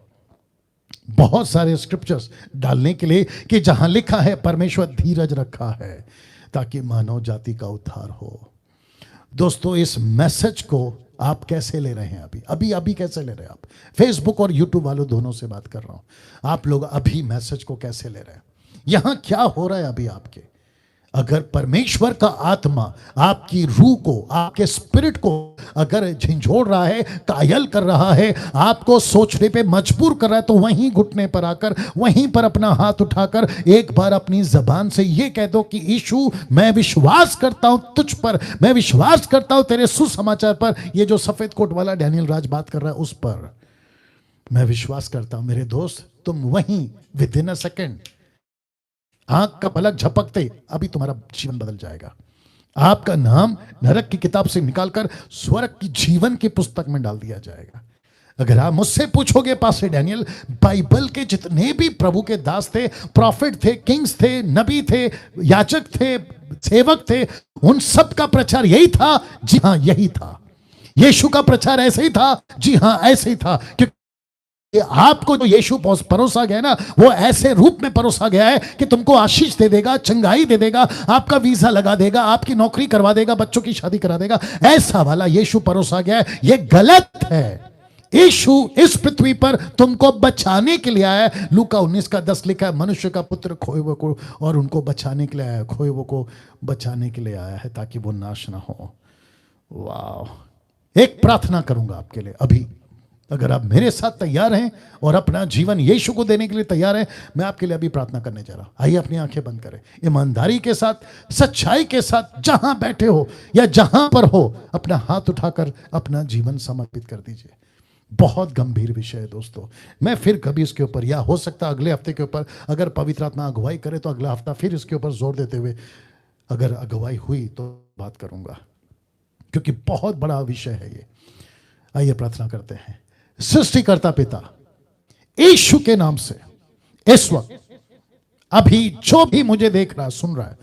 बहुत सारे स्क्रिप्चर्स डालने के लिए कि जहां लिखा है परमेश्वर धीरज रखा है ताकि मानव जाति का उद्धार हो। दोस्तों, इस मैसेज को आप कैसे ले रहे हैं? अभी कैसे ले रहे हैं आप? फेसबुक और यूट्यूब वालों दोनों से बात कर रहा हूं। आप लोग अभी मैसेज को कैसे ले रहे हैं? यहां क्या हो रहा है अभी आपके? अगर परमेश्वर का आत्मा आपकी रूह को, आपके स्पिरिट को अगर झंझोड़ रहा है, कायल कर रहा है, आपको सोचने पे मजबूर कर रहा है, तो वहीं घुटने पर आकर, वहीं पर अपना हाथ उठाकर एक बार अपनी जबान से ये कह दो कि यीशु, मैं विश्वास करता हूं तुझ पर, मैं विश्वास करता हूं तेरे सुसमाचार पर। ये जो सफेद कोट वाला डैनियल राज बात कर रहा है उस पर मैं विश्वास करता हूं। मेरे दोस्त, तुम वहीं विद इन अ सेकेंड, आंख का पलक झपकते अभी तुम्हारा जीवन बदल जाएगा। आपका नाम नरक की किताब से निकालकर स्वर्ग की जीवन की पुस्तक में डाल दिया जाएगा। अगर आप मुझसे पूछोगे पास्टर डैनियल, बाइबल के जितने भी प्रभु के दास थे, प्रॉफिट थे, किंग्स थे, नबी थे, याजक थे, सेवक थे, उन सब का प्रचार यही था? जी हां, यही था। यीशु का प्रचार ऐसे ही था? जी हां, ऐसे ही था। क्योंकि आपको जो यीशु परोसा गया ना, वो ऐसे रूप में परोसा गया है कि तुमको आशीष दे देगा, चंगाई दे देगा, आपका वीजा लगा देगा, आपकी नौकरी करवा देगा, बच्चों की शादी करा देगा। ऐसा वाला यीशु परोसा गया है। ये गलत है। यीशु इस पृथ्वी पर तुमको बचाने के लिए आया है। लूका 19:10 लिखा है, मनुष्य का पुत्र खोए हुए को और उनको बचाने के लिए आया है। खोए हुए को बचाने के लिए आया है ताकि वो नाश ना हो। वाह! एक प्रार्थना करूंगा आपके लिए अभी। अगर आप मेरे साथ तैयार हैं और अपना जीवन यीशु को देने के लिए तैयार हैं, मैं आपके लिए अभी प्रार्थना करने जा रहा हूं। आइए अपनी आंखें बंद करें, ईमानदारी के साथ, सच्चाई के साथ, जहां बैठे हो या जहां पर हो, अपना हाथ उठाकर अपना जीवन समर्पित कर दीजिए। बहुत गंभीर विषय है दोस्तों। मैं फिर कभी इसके ऊपर, या हो सकता है अगले हफ्ते के ऊपर, अगर पवित्र आत्मा अगुवाई करे तो अगला हफ्ता फिर इसके ऊपर जोर देते हुए, अगर अगुवाई हुई तो बात करूंगा, क्योंकि बहुत बड़ा विषय है ये। आइए प्रार्थना करते हैं। सृष्टिकर्ता पिता, यीशु के नाम से इस वक्त अभी जो भी मुझे देख रहा, सुन रहा है,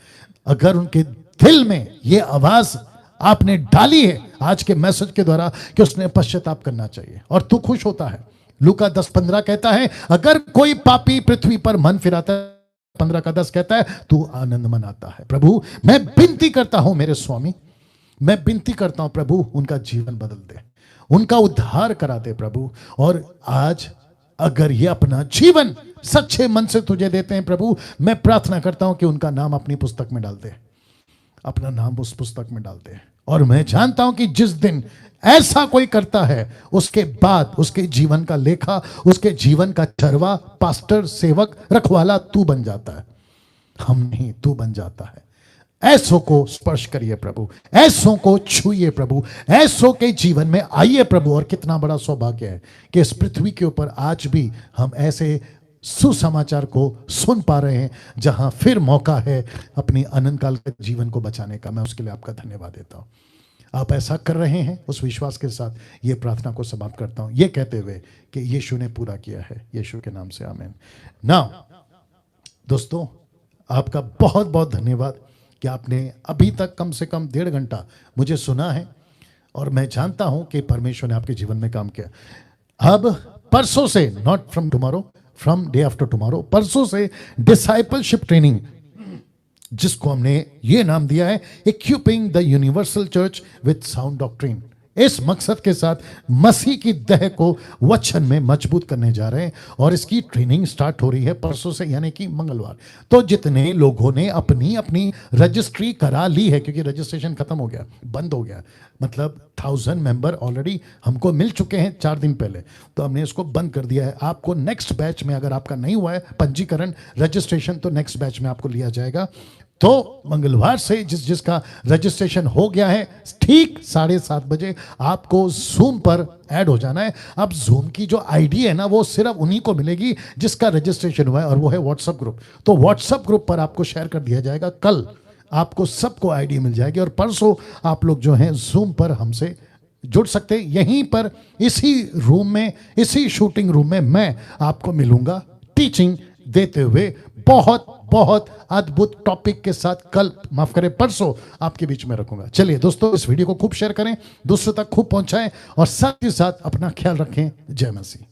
अगर उनके दिल में ये आवाज आपने डाली है आज के मैसेज के द्वारा कि उसने पश्चाताप करना चाहिए और तू खुश होता है। लूका 10:15 कहता है, अगर कोई पापी पृथ्वी पर मन फिराता है, 15:10 कहता है, तू आनंद मनाता है। प्रभु, मैं विनती करता हूं मेरे स्वामी, मैं विनती करता हूं प्रभु, उनका जीवन बदल दे, उनका उद्धार करा दे प्रभु। और आज अगर ये अपना जीवन सच्चे मन से तुझे देते हैं प्रभु, मैं प्रार्थना करता हूं कि उनका नाम अपनी पुस्तक में डाल दे, अपना नाम उस पुस्तक में डालते हैं। और मैं जानता हूं कि जिस दिन ऐसा कोई करता है, उसके बाद उसके जीवन का लेखा, उसके जीवन का चरवा, पास्टर, सेवक, रखवाला तू बन जाता है, हम नहीं, तू बन जाता है। ऐसों को स्पर्श करिए प्रभु, ऐसों को छूइए प्रभु, ऐसों के जीवन में आइए प्रभु। और कितना बड़ा सौभाग्य है कि इस पृथ्वी के ऊपर आज भी हम ऐसे सुसमाचार को सुन पा रहे हैं, जहां फिर मौका है अपनी अनंत काल के जीवन को बचाने का। मैं उसके लिए आपका धन्यवाद देता हूं। आप ऐसा कर रहे हैं, उस विश्वास के साथ ये प्रार्थना को समाप्त करता हूं, ये कहते हुए कि यीशु ने पूरा किया है, यीशु के नाम से आमीन। नाउ दोस्तों, आपका बहुत बहुत धन्यवाद कि आपने अभी तक कम से कम 1.5 घंटा मुझे सुना है, और मैं जानता हूं कि परमेश्वर ने आपके जीवन में काम किया। अब परसों से, not from tomorrow, from day after tomorrow, परसों से डिसाइपलशिप ट्रेनिंग, जिसको हमने ये नाम दिया है, equipping the universal church with sound doctrine. इस मकसद के साथ मसीह की देह को वचन में मजबूत करने जा रहे हैं, और इसकी ट्रेनिंग स्टार्ट हो रही है परसों से, यानी कि मंगलवार। तो जितने लोगों ने अपनी अपनी रजिस्ट्री करा ली है, क्योंकि रजिस्ट्रेशन खत्म हो गया, बंद हो गया, मतलब 1000 मेंबर ऑलरेडी हमको मिल चुके हैं 4 दिन पहले, तो हमने इसको बंद कर दिया है। आपको नेक्स्ट बैच में, अगर आपका नहीं हुआ है पंजीकरण, रजिस्ट्रेशन, तो नेक्स्ट बैच में आपको लिया जाएगा। तो मंगलवार से जिसका रजिस्ट्रेशन हो गया है, ठीक 7:30 बजे आपको जूम पर ऐड हो जाना है। अब जूम की जो आईडी है ना, वो सिर्फ उन्हीं को मिलेगी जिसका रजिस्ट्रेशन हुआ है, और वो है व्हाट्सएप ग्रुप। तो व्हाट्सएप ग्रुप पर आपको शेयर कर दिया जाएगा, कल आपको सबको आईडी मिल जाएगी, और परसों आप लोग जो हैं जूम पर हमसे जुड़ सकते हैं। यहीं पर इसी रूम में, इसी शूटिंग रूम में मैं आपको मिलूंगा टीचिंग देते हुए, बहुत बहुत अद्भुत टॉपिक के साथ। कल, माफ करें, परसों आपके बीच में रखूंगा। चलिए दोस्तों, इस वीडियो को खूब शेयर करें, दूसरों तक खूब पहुंचाएं, और साथ ही साथ अपना ख्याल रखें। जय मसीह।